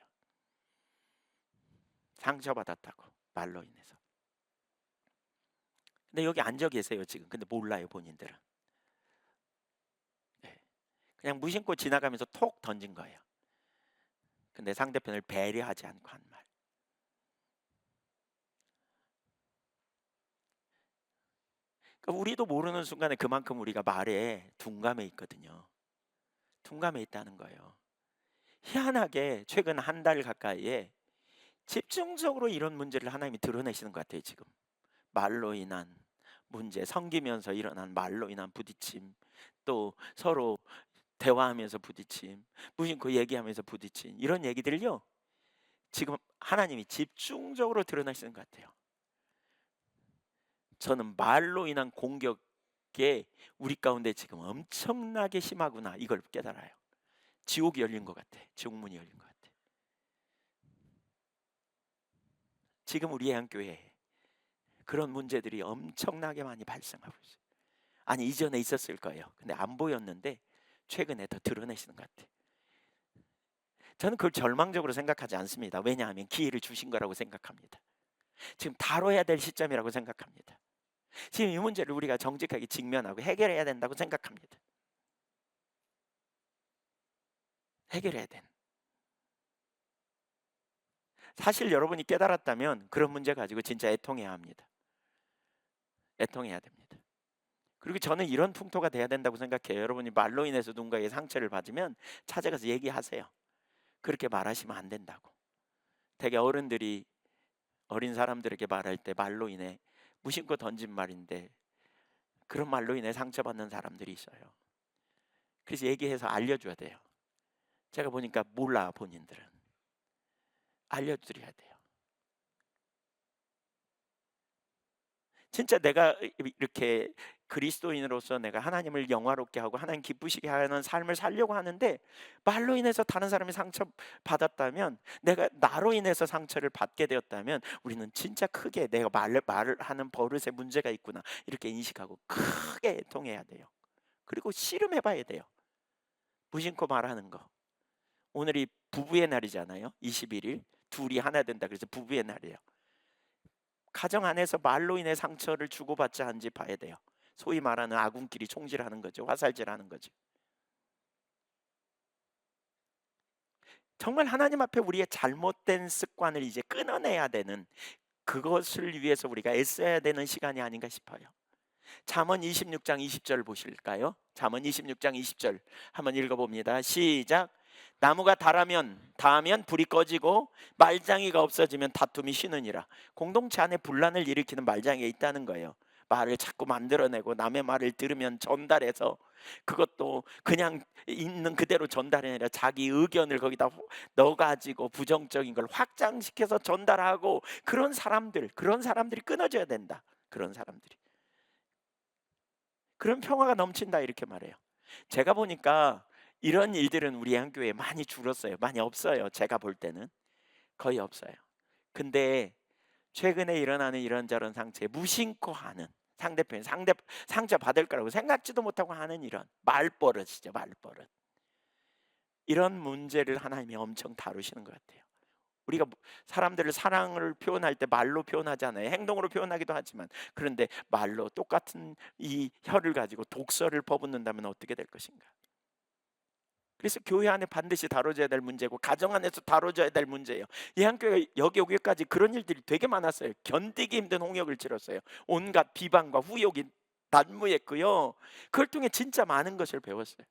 상처받았다고, 말로 인해서. 근데 여기 앉아 계세요 지금. 근데 몰라요 본인들은. 네. 그냥 무심코 지나가면서 톡 던진 거예요. 근데 상대편을 배려하지 않고 한 말. 그러니까 우리도 모르는 순간에 그만큼 우리가 말에 둔감해 있거든요. 둔감해 있다는 거예요. 희한하게 최근 한 달 가까이에 집중적으로 이런 문제를 하나님이 드러내시는 것 같아요 지금. 말로 인한 문제, 섬기면서 일어난 말로 인한 부딪힘, 또 서로 대화하면서 부딪힘, 무심코 얘기하면서 부딪힌 이런 얘기들요, 지금 하나님이 집중적으로 드러내시는 것 같아요. 저는 말로 인한 공격에 우리 가운데 지금 엄청나게 심하구나, 이걸 깨달아요. 지옥이 열린 것 같아. 지옥문이 열린 것 같아. 지금 우리 한교회에 그런 문제들이 엄청나게 많이 발생하고 있어요. 아니 이전에 있었을 거예요. 근데 안 보였는데 최근에 더 드러내시는 것 같아요. 저는 그걸 절망적으로 생각하지 않습니다. 왜냐하면 기회를 주신 거라고 생각합니다. 지금 다뤄야 될 시점이라고 생각합니다. 지금 이 문제를 우리가 정직하게 직면하고 해결해야 된다고 생각합니다. 해결해야 된. 사실 여러분이 깨달았다면 그런 문제 가지고 진짜 애통해야 합니다. 애통해야 됩니다. 그리고 저는 이런 풍토가 돼야 된다고 생각해요. 여러분이 말로 인해서 누군가에게 상처를 받으면 찾아가서 얘기하세요. 그렇게 말하시면 안 된다고. 되게 어른들이 어린 사람들에게 말할 때 말로 인해 무심코 던진 말인데 그런 말로 인해 상처받는 사람들이 있어요. 그래서 얘기해서 알려줘야 돼요. 제가 보니까 몰라 본인들은. 알려드려야 돼요. 진짜 내가 이렇게 그리스도인으로서 내가 하나님을 영화롭게 하고 하나님 기쁘시게 하는 삶을 살려고 하는데 말로 인해서 다른 사람이 상처받았다면, 내가 나로 인해서 상처를 받게 되었다면 우리는 진짜 크게 내가 말을 하는 버릇에 문제가 있구나 이렇게 인식하고 크게 애통해야 돼요. 그리고 씨름해봐야 돼요. 무심코 말하는 거. 오늘이 부부의 날이잖아요. 21일 둘이 하나 된다 그래서 부부의 날이에요. 가정 안에서 말로 인해 상처를 주고받지 않은지 봐야 돼요. 소위 말하는 아군끼리 총질하는 거죠. 화살질하는 거죠. 정말 하나님 앞에 우리의 잘못된 습관을 이제 끊어내야 되는, 그것을 위해서 우리가 애써야 되는 시간이 아닌가 싶어요. 잠언 26장 20절 보실까요? 잠언 26장 20절 한번 읽어봅니다. 시작. 나무가 닿으면 불이 꺼지고 말장이가 없어지면 다툼이 쉬느니라. 공동체 안에 분란을 일으키는 말장이가 있다는 거예요. 말을 자꾸 만들어내고 남의 말을 들으면 전달해서 그것도 그냥 있는 그대로 전달이 아니라 자기 의견을 거기다 넣어가지고 부정적인 걸 확장시켜서 전달하고, 그런 사람들이 끊어져야 된다. 그런 사람들이. 그런 평화가 넘친다 이렇게 말해요. 제가 보니까 이런 일들은 우리 한교회에 많이 줄었어요. 많이 없어요. 제가 볼 때는 거의 없어요. 근데 최근에 일어나는 이런저런 상처에 무심코 하는 상대편이 상처 받을 거라고 생각지도 못하고 하는 이런 말버릇이죠, 말버릇. 이런 문제를 하나님이 엄청 다루시는 것 같아요. 우리가 사람들을 사랑을 표현할 때 말로 표현하잖아요. 행동으로 표현하기도 하지만, 그런데 말로 똑같은 이 혀를 가지고 독설을 퍼붓는다면 어떻게 될 것인가? 그래서 교회 안에 반드시 다뤄져야 될 문제고, 가정 안에서 다뤄져야 될 문제예요. 이 한교회 여기 오기까지 그런 일들이 되게 많았어요. 견디기 힘든 홍역을 치렀어요. 온갖 비방과 후욕이 난무했고요. 그걸 통해 진짜 많은 것을 배웠어요.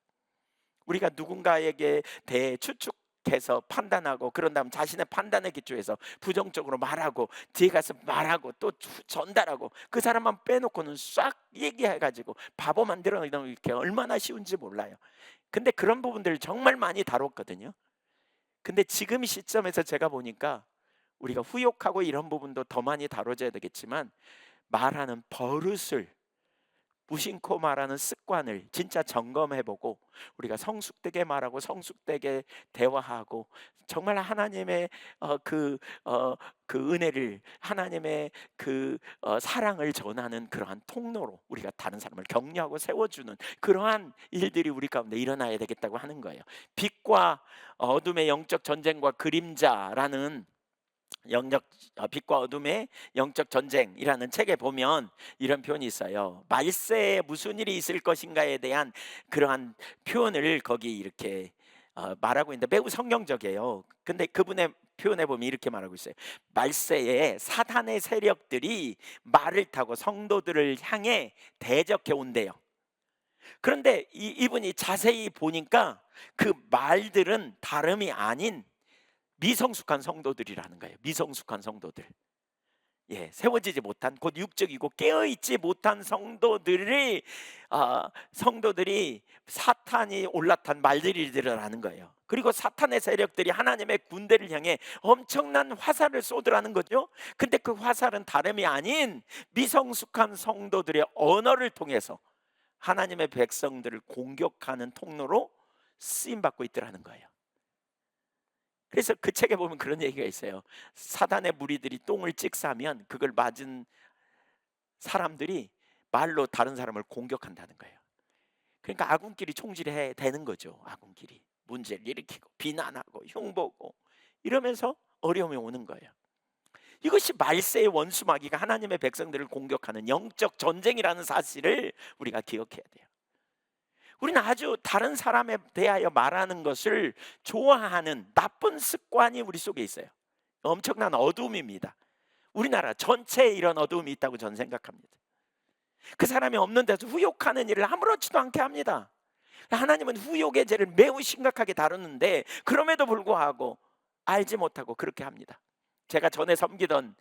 우리가 누군가에게 대해 추측해서 판단하고, 그런 다음 자신의 판단에 기초해서 부정적으로 말하고, 뒤에 가서 말하고 또 전달하고, 그 사람만 빼놓고는 싹 얘기해가지고 바보 만들어 놓는 게 얼마나 쉬운지 몰라요. 근데 그런 부분들을 정말 많이 다뤘거든요. 근데 지금 시점에서 제가 보니까 우리가 후욕하고 이런 부분도 더 많이 다뤄져야 되겠지만, 말하는 버릇을, 무심코 말하는 습관을 진짜 점검해보고, 우리가 성숙되게 말하고 성숙되게 대화하고, 정말 하나님의 그 은혜를, 하나님의 사랑을 전하는 그러한 통로로 우리가 다른 사람을 격려하고 세워주는 그러한 일들이 우리 가운데 일어나야 되겠다고 하는 거예요. 빛과 어둠의 영적 전쟁과 그림자라는 빛과 어둠의 영적 전쟁이라는 책에 보면 이런 표현이 있어요. 말세에 무슨 일이 있을 것인가에 대한 그러한 표현을 거기 이렇게 말하고 있는데 매우 성경적이에요. 근데 그분의 표현에 보면 이렇게 말하고 있어요. 말세에 사탄의 세력들이 말을 타고 성도들을 향해 대적해 온대요. 그런데 이분이 자세히 보니까 그 말들은 다름이 아닌 미성숙한 성도들이라는 거예요. 미성숙한 성도들. 예, 세워지지 못한, 곧 육적이고 깨어있지 못한 성도들이 사탄이 올라탄 말들이라는 거예요. 그리고 사탄의 세력들이 하나님의 군대를 향해 엄청난 화살을 쏘더라는 거죠. 근데 그 화살은 다름이 아닌 미성숙한 성도들의 언어를 통해서 하나님의 백성들을 공격하는 통로로 쓰임 받고 있더라는 거예요. 그래서 그 책에 보면 그런 얘기가 있어요. 사단의 무리들이 똥을 찍사면 그걸 맞은 사람들이 말로 다른 사람을 공격한다는 거예요. 그러니까 아군끼리 총질해야 되는 거죠. 아군끼리 문제를 일으키고 비난하고 흉보고 이러면서 어려움이 오는 거예요. 이것이 말세의 원수마귀가 하나님의 백성들을 공격하는 영적 전쟁이라는 사실을 우리가 기억해야 돼요. 우리는 아주 다른 사람에 대하여 말하는 것을 좋아하는 나쁜 습관이 우리 속에 있어요. 엄청난 어두움입니다. 우리나라 전체에 이런 어두움이 있다고 저는 생각합니다. 그 사람이 없는 데서 후욕하는 일을 아무렇지도 않게 합니다. 하나님은 후욕의 죄를 매우 심각하게 다루는데 그럼에도 불구하고 알지 못하고 그렇게 합니다. 제가 전에 섬기던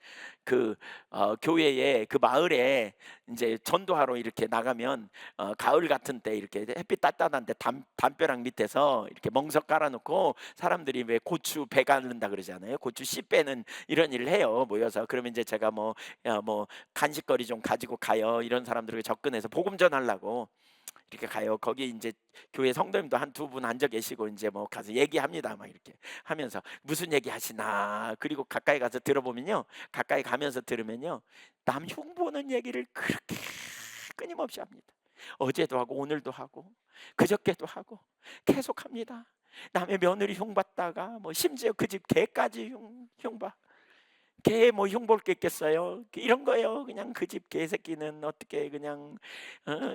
교회에, 그 마을에 이제 전도하러 이렇게 나가면 가을 같은 때 이렇게 햇빛 따뜻한데 담벼락 밑에서 이렇게 멍석 깔아놓고 사람들이 왜 고추 배 가른다 그러잖아요. 고추 씨 빼는 이런 일을 해요, 모여서. 그러면 이제 제가 뭐 간식거리 좀 가지고 가요, 이런 사람들에게 접근해서 복음 전하려고 이렇게 가요. 거기 이제 교회 성도님도 한 두 분 앉아 계시고 이제 뭐 가서 얘기합니다. 막 이렇게 하면서 무슨 얘기 하시나. 그리고 가까이 가서 들어보면요, 가까이 가면서 들으면요, 남 흉보는 얘기를 그렇게 끊임없이 합니다. 어제도 하고 오늘도 하고 그저께도 하고 계속 합니다. 남의 며느리 흉봤다가 뭐 심지어 그 집 개까지 흉봐. 개 뭐 흉볼 게 있겠어요? 이런 거예요. 그냥 그 집 개새끼는 어떻게 그냥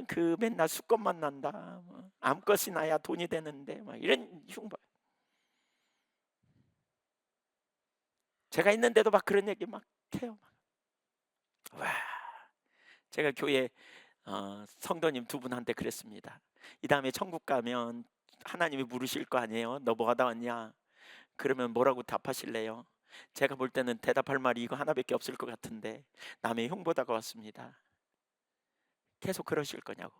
그 맨날 수컷만 난다. 뭐 암컷이 나야 돈이 되는데 막 이런 흉봐. 제가 있는데도 막 그런 얘기 막 해요. 와, 제가 교회 성도님 두 분한테 그랬습니다. 이 다음에 천국 가면 하나님이 물으실 거 아니에요? 너 뭐 하다 왔냐? 그러면 뭐라고 답하실래요? 제가 볼 때는 대답할 말이 이거 하나밖에 없을 것 같은데, 남의 흉보다가 왔습니다. 계속 그러실 거냐고.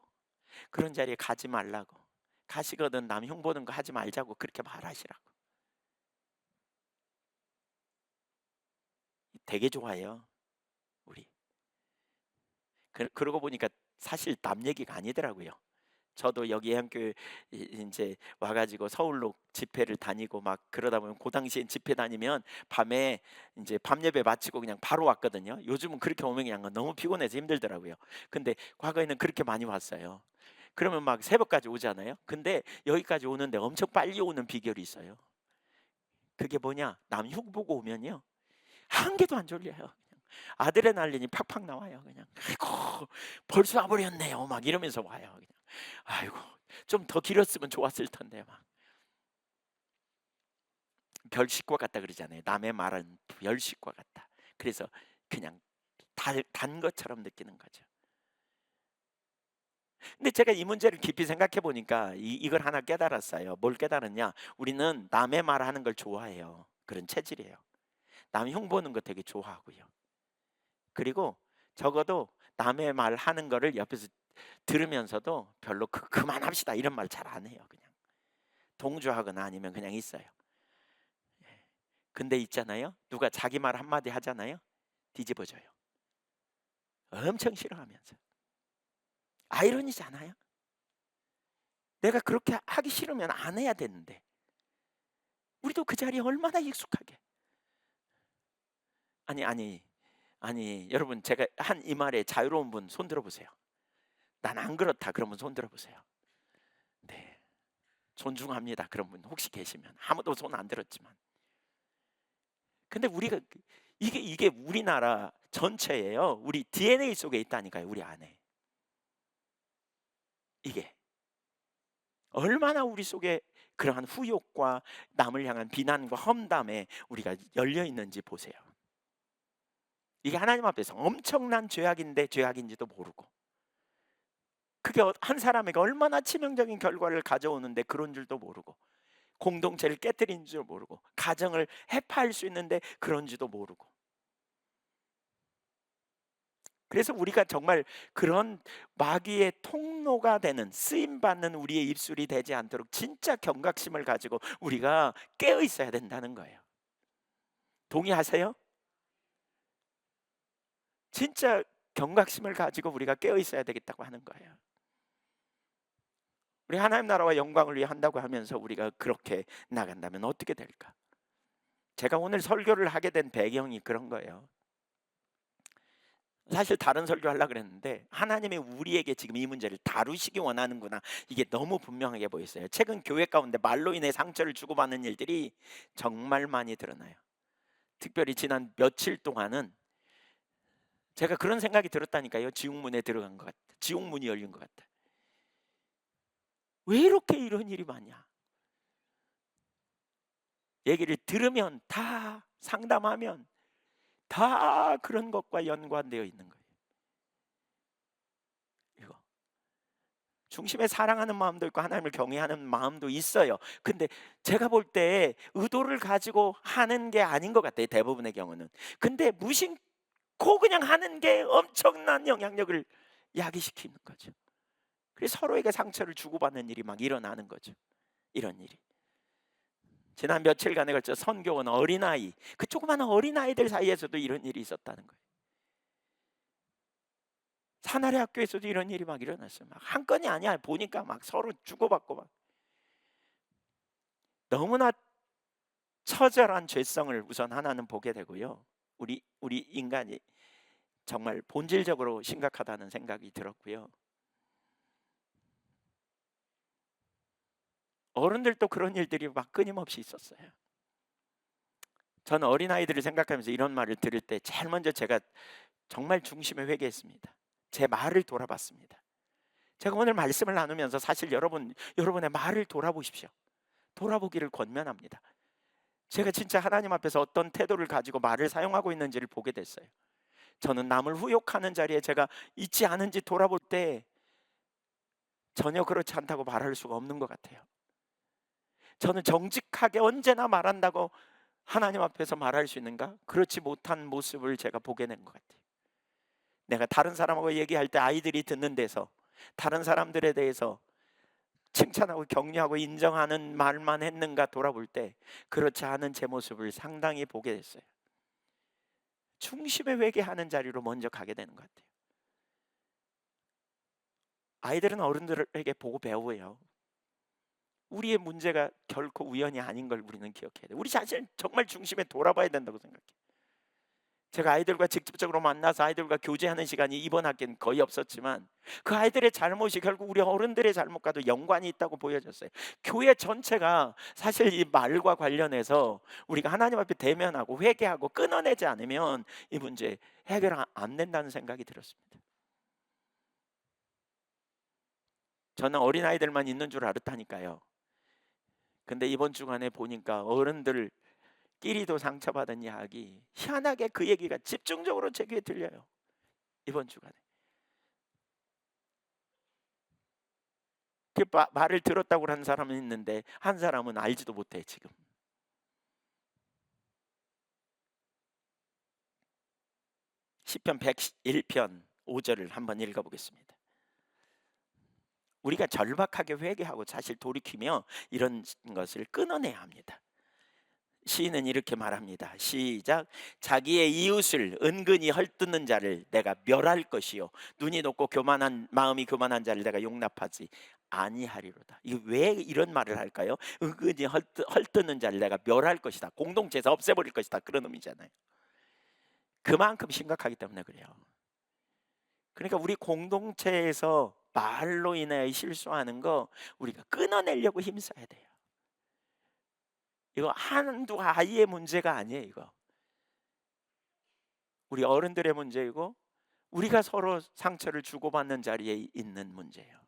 그런 자리에 가지 말라고. 가시거든 남 흉보는 거 하지 말자고 그렇게 말하시라고. 되게 좋아요, 우리. 그러고 보니까 사실 남 얘기가 아니더라고요. 저도 여기 예한교회 이제 와 가지고 서울로 집회를 다니고 막 그러다 보면 그 당시엔 집회 다니면 밤에 이제 밤 예배 마치고 그냥 바로 왔거든요. 요즘은 그렇게 오면 그냥 너무 피곤해서 힘들더라고요. 근데 과거에는 그렇게 많이 왔어요. 그러면 막 새벽까지 오잖아요. 근데 여기까지 오는데 엄청 빨리 오는 비결이 있어요. 그게 뭐냐? 남흉 보고 오면요. 한 개도 안 졸려요. 그냥 아드레날린이 팍팍 나와요. 그냥 아이고 벌써 와버렸네요. 막 이러면서 와요. 그냥 아이고 좀 더 길었으면 좋았을 텐데 막 별식과 같다 그러잖아요. 남의 말은 별식과 같다. 그래서 그냥 단 것처럼 느끼는 거죠. 근데 제가 이 문제를 깊이 생각해 보니까 이걸 하나 깨달았어요. 뭘 깨달았냐? 우리는 남의 말하는 걸 좋아해요. 그런 체질이에요. 남 흉보는 거 되게 좋아하고요. 그리고 적어도 남의 말하는 거를 옆에서 들으면서도 별로 그만합시다 이런 말 잘 안 해요. 그냥 동조하거나 아니면 그냥 있어요. 근데 있잖아요. 누가 자기 말 한마디 하잖아요. 뒤집어져요. 엄청 싫어하면서. 아이러니잖아요. 내가 그렇게 하기 싫으면 안 해야 되는데 우리도 그 자리에 얼마나 익숙하게. 아니 여러분 제가 한 이 말에 자유로운 분 손 들어 보세요. 난 안 그렇다 그러면 손 들어 보세요. 네. 존중합니다. 그런 분 혹시 계시면 아무도 손 안 들었지만. 근데 우리가 이게 우리나라 전체예요. 우리 DNA 속에 있다니까요. 우리 안에. 이게 얼마나 우리 속에 그러한 후욕과 남을 향한 비난과 험담에 우리가 열려 있는지 보세요. 이게 하나님 앞에서 엄청난 죄악인데 죄악인지도 모르고 그게 한 사람에게 얼마나 치명적인 결과를 가져오는데 그런 줄도 모르고 공동체를 깨뜨린 줄 모르고 가정을 해파할 수 있는데 그런지도 모르고 그래서 우리가 정말 그런 마귀의 통로가 되는 쓰임받는 우리의 입술이 되지 않도록 진짜 경각심을 가지고 우리가 깨어 있어야 된다는 거예요. 동의하세요? 진짜 경각심을 가지고 우리가 깨어 있어야 되겠다고 하는 거예요. 우리 하나님 나라와 영광을 위해 한다고 하면서 우리가 그렇게 나간다면 어떻게 될까? 제가 오늘 설교를 하게 된 배경이 그런 거예요. 사실 다른 설교하려고 그랬는데 하나님이 우리에게 지금 이 문제를 다루시기 원하는구나. 이게 너무 분명하게 보였어요. 최근 교회 가운데 말로 인해 상처를 주고받는 일들이 정말 많이 드러나요. 특별히 지난 며칠 동안은 제가 그런 생각이 들었다니까요. 지옥문에 들어간 것 같아. 지옥문이 열린 것 같아. 왜 이렇게 이런 일이 많냐? 얘기를 들으면 다 상담하면 다 그런 것과 연관되어 있는 거예요. 이거 중심에 사랑하는 마음도 있고 하나님을 경외하는 마음도 있어요. 근데 제가 볼 때 의도를 가지고 하는 게 아닌 것 같아요. 대부분의 경우는. 근데 무심코 그냥 하는 게 엄청난 영향력을 야기시키는 거죠. 그래서 서로에게 상처를 주고받는 일이 막 일어나는 거죠. 이런 일이. 지난 며칠간에 걸쳐 선교원 어린아이, 그 조그마한 어린아이들 사이에서도 이런 일이 있었다는 거예요. 사나리 학교에서도 이런 일이 막 일어났어요. 막 한 건이 아니야. 보니까 막 서로 주고받고 막 너무나 처절한 죄성을 우선 하나는 보게 되고요. 우리 인간이 정말 본질적으로 심각하다는 생각이 들었고요. 어른들도 그런 일들이 막 끊임없이 있었어요. 저는 어린아이들을 생각하면서 이런 말을 들을 때 제일 먼저 제가 정말 중심에 회개했습니다. 제 말을 돌아봤습니다. 제가 오늘 말씀을 나누면서 사실 여러분의 말을 돌아보십시오. 돌아보기를 권면합니다. 제가 진짜 하나님 앞에서 어떤 태도를 가지고 말을 사용하고 있는지를 보게 됐어요. 저는 남을 후욕하는 자리에 제가 있지 않은지 돌아볼 때 전혀 그렇지 않다고 말할 수가 없는 것 같아요. 저는 정직하게 언제나 말한다고 하나님 앞에서 말할 수 있는가? 그렇지 못한 모습을 제가 보게 된 것 같아요. 내가 다른 사람하고 얘기할 때 아이들이 듣는 데서 다른 사람들에 대해서 칭찬하고 격려하고 인정하는 말만 했는가 돌아볼 때 그렇지 않은 제 모습을 상당히 보게 됐어요. 중심에 회개하는 자리로 먼저 가게 되는 것 같아요. 아이들은 어른들에게 보고 배워요. 우리의 문제가 결코 우연이 아닌 걸 우리는 기억해야 돼요. 우리 자신을 정말 중심에 돌아봐야 된다고 생각해요. 제가 아이들과 직접적으로 만나서 아이들과 교제하는 시간이 이번 학기는 거의 없었지만 그 아이들의 잘못이 결국 우리 어른들의 잘못과도 연관이 있다고 보여졌어요. 교회 전체가 사실 이 말과 관련해서 우리가 하나님 앞에 대면하고 회개하고 끊어내지 않으면 이 문제 해결 안 된다는 생각이 들었습니다. 저는 어린아이들만 있는 줄 알았다니까요. 근데 이번 주간에 보니까 어른들끼리도 상처받은 이야기, 희한하게 그 얘기가 집중적으로 제 귀에 들려요. 이번 주간에 그 말을 들었다고 하는 사람은 있는데 한 사람은 알지도 못해 지금. 시편 101편 5절을 한번 읽어보겠습니다. 우리가 절박하게 회개하고 사실 돌이키며 이런 것을 끊어내야 합니다. 시인은 이렇게 말합니다. 시작. 자기의 이웃을 은근히 헐뜯는 자를 내가 멸할 것이요 눈이 높고 교만한 마음이 교만한 자를 내가 용납하지 아니하리로다. 이거 왜 이런 말을 할까요? 은근히 헐뜯는 자를 내가 멸할 것이다. 공동체에서 없애버릴 것이다. 그런 의미잖아요. 그만큼 심각하기 때문에 그래요. 그러니까 우리 공동체에서 말로 인해 실수하는 거 우리가 끊어내려고 힘써야 돼요. 이거 한두 아이의 문제가 아니에요. 이거 우리 어른들의 문제이고 우리가 서로 상처를 주고받는 자리에 있는 문제예요.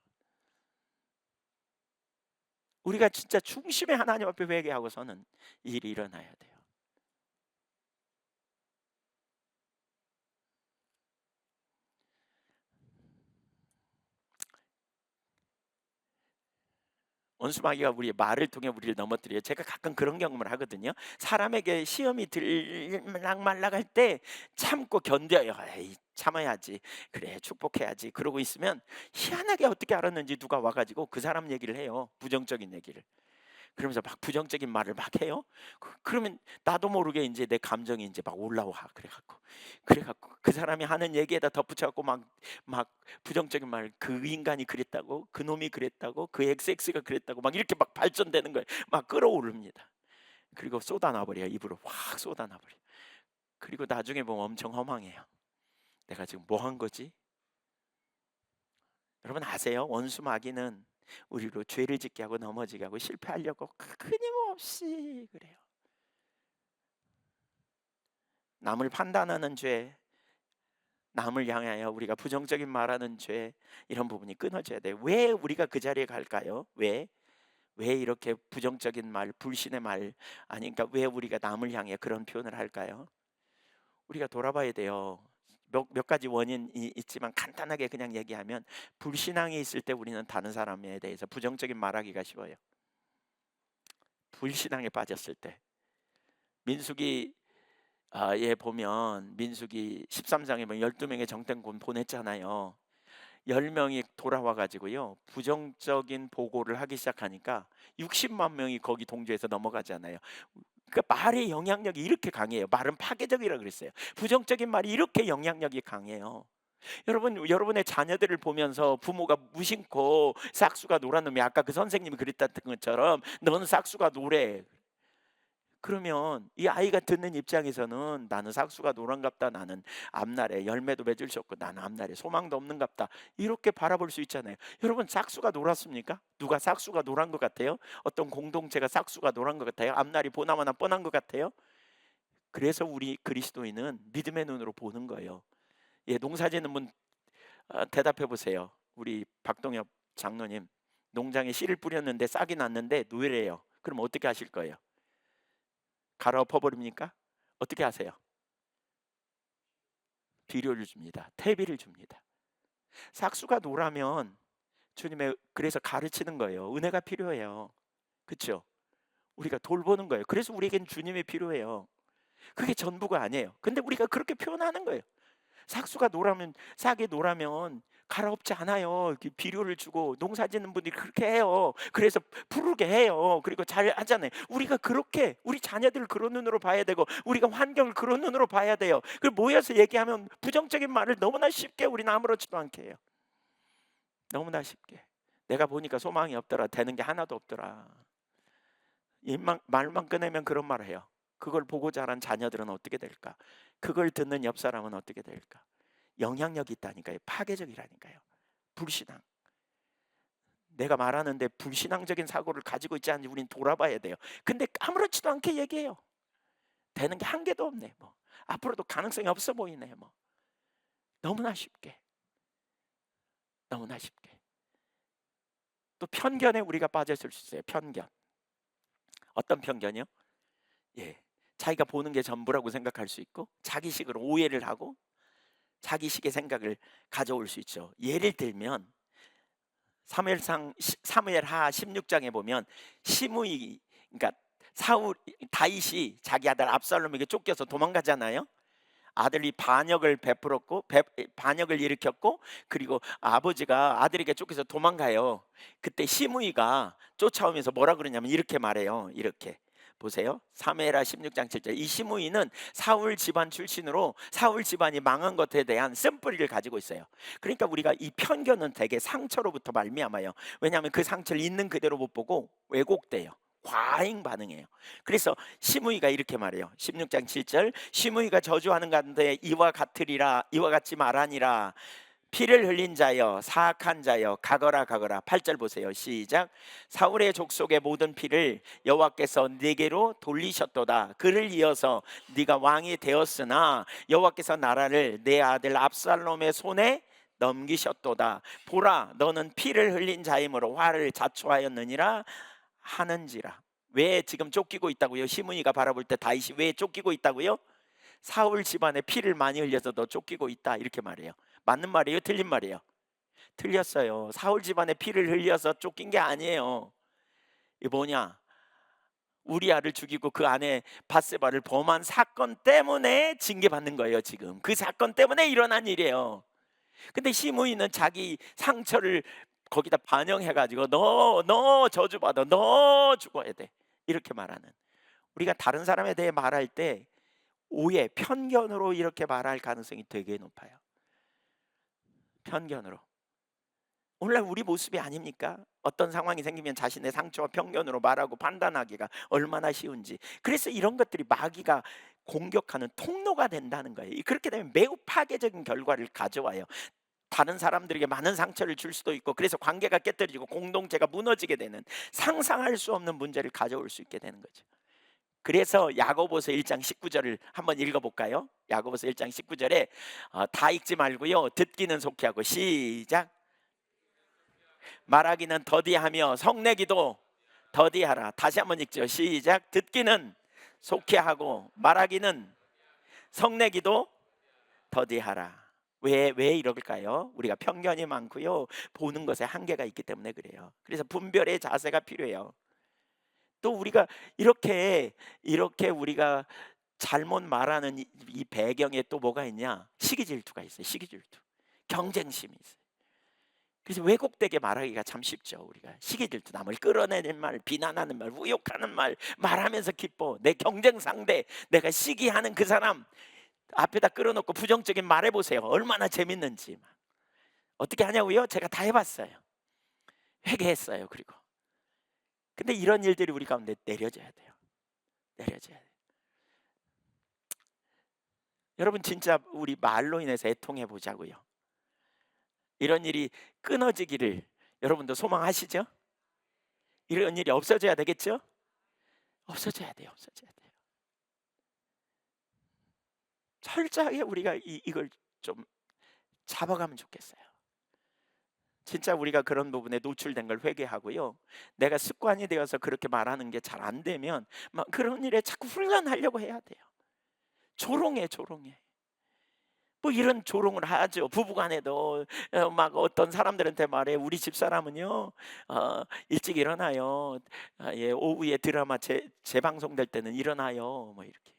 우리가 진짜 중심에 하나님 앞에 회개하고서는 일이 일어나야 돼요. 원수마귀가 우리의 말을 통해 우리를 넘어뜨려요. 제가 가끔 그런 경험을 하거든요. 사람에게 시험이 들락말락 할 때 참고 견뎌요. 에이, 참아야지. 그래, 축복해야지. 그러고 있으면 희한하게 어떻게 알았는지 누가 와가지고 그 사람 얘기를 해요. 부정적인 얘기를. 그러면서 막 부정적인 말을 막 해요. 그러면 나도 모르게 이제 내 감정이 이제 막 올라와. 그래갖고 그 사람이 하는 얘기에다 덧붙여갖고 막 부정적인 말, 그 인간이 그랬다고, 그 놈이 그랬다고, 그 XX가 그랬다고 막 이렇게 막 발전되는 거예요. 막 끌어오릅니다. 그리고 쏟아놔버려요. 입으로 확 쏟아놔버려. 그리고 나중에 보면 엄청 허망해요. 내가 지금 뭐 한 거지? 여러분 아세요? 원수 마귀는 우리로 죄를 짓게 하고 넘어지게 하고 실패하려고 끊임없이 그래요. 남을 판단하는 죄, 남을 향하여 우리가 부정적인 말하는 죄, 이런 부분이 끊어져야 돼요. 왜 우리가 그 자리에 갈까요? 왜 이렇게 부정적인 말, 불신의 말, 아니 그러니까 왜 우리가 남을 향해 그런 표현을 할까요? 우리가 돌아봐야 돼요. 몇 가지 원인이 있지만 간단하게 그냥 얘기하면 불신앙이 있을 때 우리는 다른 사람에 대해서 부정적인 말하기가 쉬워요. 불신앙에 빠졌을 때 민수기 예 보면 민수기 13장에 보면 12명의 정탐꾼 보냈잖아요. 10명이 돌아와 가지고요. 부정적인 보고를 하기 시작하니까 60만 명이 거기 동조해서 넘어가잖아요. 그러니까 말의 영향력이 이렇게 강해요. 말은 파괴적이라고 그랬어요. 부정적인 말이 이렇게 영향력이 강해요. 여러분, 여러분의 자녀들을 보면서 부모가 무심코 싹수가 노란 놈이 아까 그 선생님이 그랬다는 것처럼 너는 싹수가 노래. 그러면 이 아이가 듣는 입장에서는 나는 삭수가 노란갑다. 나는 앞날에 열매도 맺을 수 없고 나는 앞날에 소망도 없는갑다. 이렇게 바라볼 수 있잖아요. 여러분 삭수가 노랗습니까? 누가 삭수가 노란 것 같아요? 어떤 공동체가 삭수가 노란 것 같아요? 앞날이 보나마나 뻔한 것 같아요? 그래서 우리 그리스도인은 믿음의 눈으로 보는 거예요. 예, 농사짓는 분 대답해 보세요. 우리 박동엽 장로님 농장에 씨를 뿌렸는데 싹이 났는데 노래예요. 그럼 어떻게 하실 거예요? 갈아엎어버립니까? 어떻게 하세요? 비료를 줍니다. 퇴비를 줍니다. 삭수가 노라면 주님의 그래서 가르치는 거예요. 은혜가 필요해요. 그렇죠? 우리가 돌보는 거예요. 그래서 우리에겐 주님이 필요해요. 그게 전부가 아니에요. 근데 우리가 그렇게 표현하는 거예요. 삭수가 노라면 싹이 노라면 갈아엎지 않아요. 이렇게 비료를 주고 농사짓는 분들이 그렇게 해요. 그래서 푸르게 해요. 그리고 잘 하잖아요. 우리가 그렇게 우리 자녀들을 그런 눈으로 봐야 되고 우리가 환경을 그런 눈으로 봐야 돼요. 그 모여서 얘기하면 부정적인 말을 너무나 쉽게 우리는 아무렇지도 않게 해요. 너무나 쉽게. 내가 보니까 소망이 없더라. 되는 게 하나도 없더라. 말만 꺼내면 그런 말을 해요. 그걸 보고 자란 자녀들은 어떻게 될까? 그걸 듣는 옆 사람은 어떻게 될까? 영향력이 있다니까요. 파괴적이라니까요. 불신앙. 내가 말하는데 불신앙적인 사고를 가지고 있지 않은지 우린 돌아봐야 돼요. 근데 아무렇지도 않게 얘기해요. 되는 게 한 개도 없네. 뭐 앞으로도 가능성이 없어 보이네. 뭐 너무나 쉽게, 너무나 쉽게. 또 편견에 우리가 빠졌을 수 있어요. 편견. 어떤 편견이요? 예, 자기가 보는 게 전부라고 생각할 수 있고 자기식으로 오해를 하고 자기식의 생각을 가져올 수 있죠. 예를 들면 사무엘하 16장에 보면 시므이, 그러니까 사울 다윗이 자기 아들 압살롬에게 쫓겨서 도망가잖아요. 아들이 반역을 일으켰고, 그리고 아버지가 아들에게 쫓겨서 도망가요. 그때 시므이가 쫓아오면서 뭐라 그러냐면 이렇게 말해요. 이렇게 보세요. 사무엘하 16장 7절. 이 시므이는 사울 집안 출신으로 사울 집안이 망한 것에 대한 쓴뿌리를 가지고 있어요. 그러니까 우리가 이 편견은 되게 상처로부터 말미암아요. 왜냐하면 그 상처를 있는 그대로 못 보고 왜곡돼요. 과잉 반응해요. 그래서 시므이가 이렇게 말해요. 16장 7절. 시므이가 저주하는 가운데 이와 같이 말하니라. 피를 흘린 자여, 사악한 자여, 가거라 가거라. 8절 보세요. 시작. 사울의 족속의 모든 피를 여호와께서 네게로 돌리셨도다. 그를 이어서 네가 왕이 되었으나 여호와께서 나라를 내 아들 압살롬의 손에 넘기셨도다. 보라, 너는 피를 흘린 자이므로 화를 자초하였느니라 하는지라. 왜 지금 쫓기고 있다고요? 시므이가 바라볼 때 다윗이 왜 쫓기고 있다고요? 사울 집안에 피를 많이 흘려서 너 쫓기고 있다, 이렇게 말해요. 맞는 말이에요? 틀린 말이에요? 틀렸어요. 사울 집안에 피를 흘려서 쫓긴 게 아니에요. 이 뭐냐? 우리아를 죽이고 그 안에 밧세바를 범한 사건 때문에 징계받는 거예요. 지금 그 사건 때문에 일어난 일이에요. 근데 시므이는 자기 상처를 거기다 반영해가지고 너 저주받아, 너 죽어야 돼, 이렇게 말하는. 우리가 다른 사람에 대해 말할 때 오해, 편견으로 이렇게 말할 가능성이 되게 높아요. 편견으로. 오늘날 우리 모습이 아닙니까? 어떤 상황이 생기면 자신의 상처와 편견으로 말하고 판단하기가 얼마나 쉬운지. 그래서 이런 것들이 마귀가 공격하는 통로가 된다는 거예요. 그렇게 되면 매우 파괴적인 결과를 가져와요. 다른 사람들에게 많은 상처를 줄 수도 있고, 그래서 관계가 깨뜨려지고 공동체가 무너지게 되는, 상상할 수 없는 문제를 가져올 수 있게 되는 거죠. 그래서 야고보서 1장 19절을 한번 읽어볼까요? 야고보서 1장 19절에 다 읽지 말고요, 듣기는 속히 하고. 시작. 말하기는 더디하며 성내기도 더디하라. 다시 한번 읽죠. 시작. 듣기는 속히 하고 말하기는 성내기도 더디하라. 왜 이럴까요? 우리가 편견이 많고요, 보는 것에 한계가 있기 때문에 그래요. 그래서 분별의 자세가 필요해요. 또 우리가 이렇게 우리가 잘못 말하는 이 배경에 또 뭐가 있냐? 시기 질투가 있어요. 시기 질투, 경쟁심이 있어요. 그래서 왜곡되게 말하기가 참 쉽죠. 우리가 시기 질투, 남을 끌어내는 말, 비난하는 말, 우욕하는 말, 말하면서 기뻐. 내 경쟁 상대, 내가 시기하는 그 사람 앞에다 끌어놓고 부정적인 말 해보세요. 얼마나 재밌는지. 어떻게 하냐고요? 제가 다 해봤어요. 회개했어요. 그리고 근데 이런 일들이 우리 가운데 내려져야 돼요. 내려져야 돼요. 여러분, 진짜 우리 말로 인해서 애통해 보자고요. 이런 일이 끊어지기를 여러분도 소망하시죠? 이런 일이 없어져야 되겠죠? 없어져야 돼요. 없어져야 돼요. 철저하게 우리가 이걸 좀 잡아가면 좋겠어요. 진짜 우리가 그런 부분에 노출된 걸 회개하고요, 내가 습관이 되어서 그렇게 말하는 게 잘 안 되면 막 그런 일에 자꾸 훈련하려고 해야 돼요. 조롱해. 뭐 이런 조롱을 하죠. 부부간에도 막 어떤 사람들한테 말해. 우리 집사람은요 일찍 일어나요. 예, 오후에 드라마 재방송될 때는 일어나요. 뭐 이렇게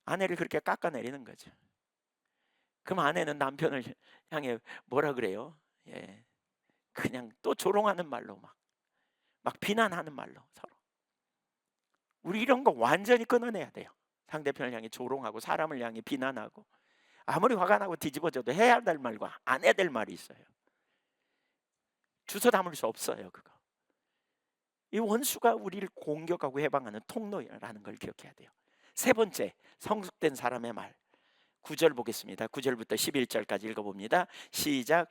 아내를 그렇게 깎아내리는 거죠. 그럼 아내는 남편을 향해 뭐라 그래요? 예, 그냥 또 조롱하는 말로 막 비난하는 말로 서로. 우리 이런 거 완전히 끊어내야 돼요. 상대편을 향해 조롱하고 사람을 향해 비난하고 아무리 화가 나고 뒤집어져도 해야 될 말과 안 해야 될 말이 있어요. 주워 담을 수 없어요, 그거. 이 원수가 우리를 공격하고 해방하는 통로라는 걸 기억해야 돼요. 세 번째, 성숙된 사람의 말. 9절 보겠습니다. 9절부터 11절까지 읽어봅니다. 시작.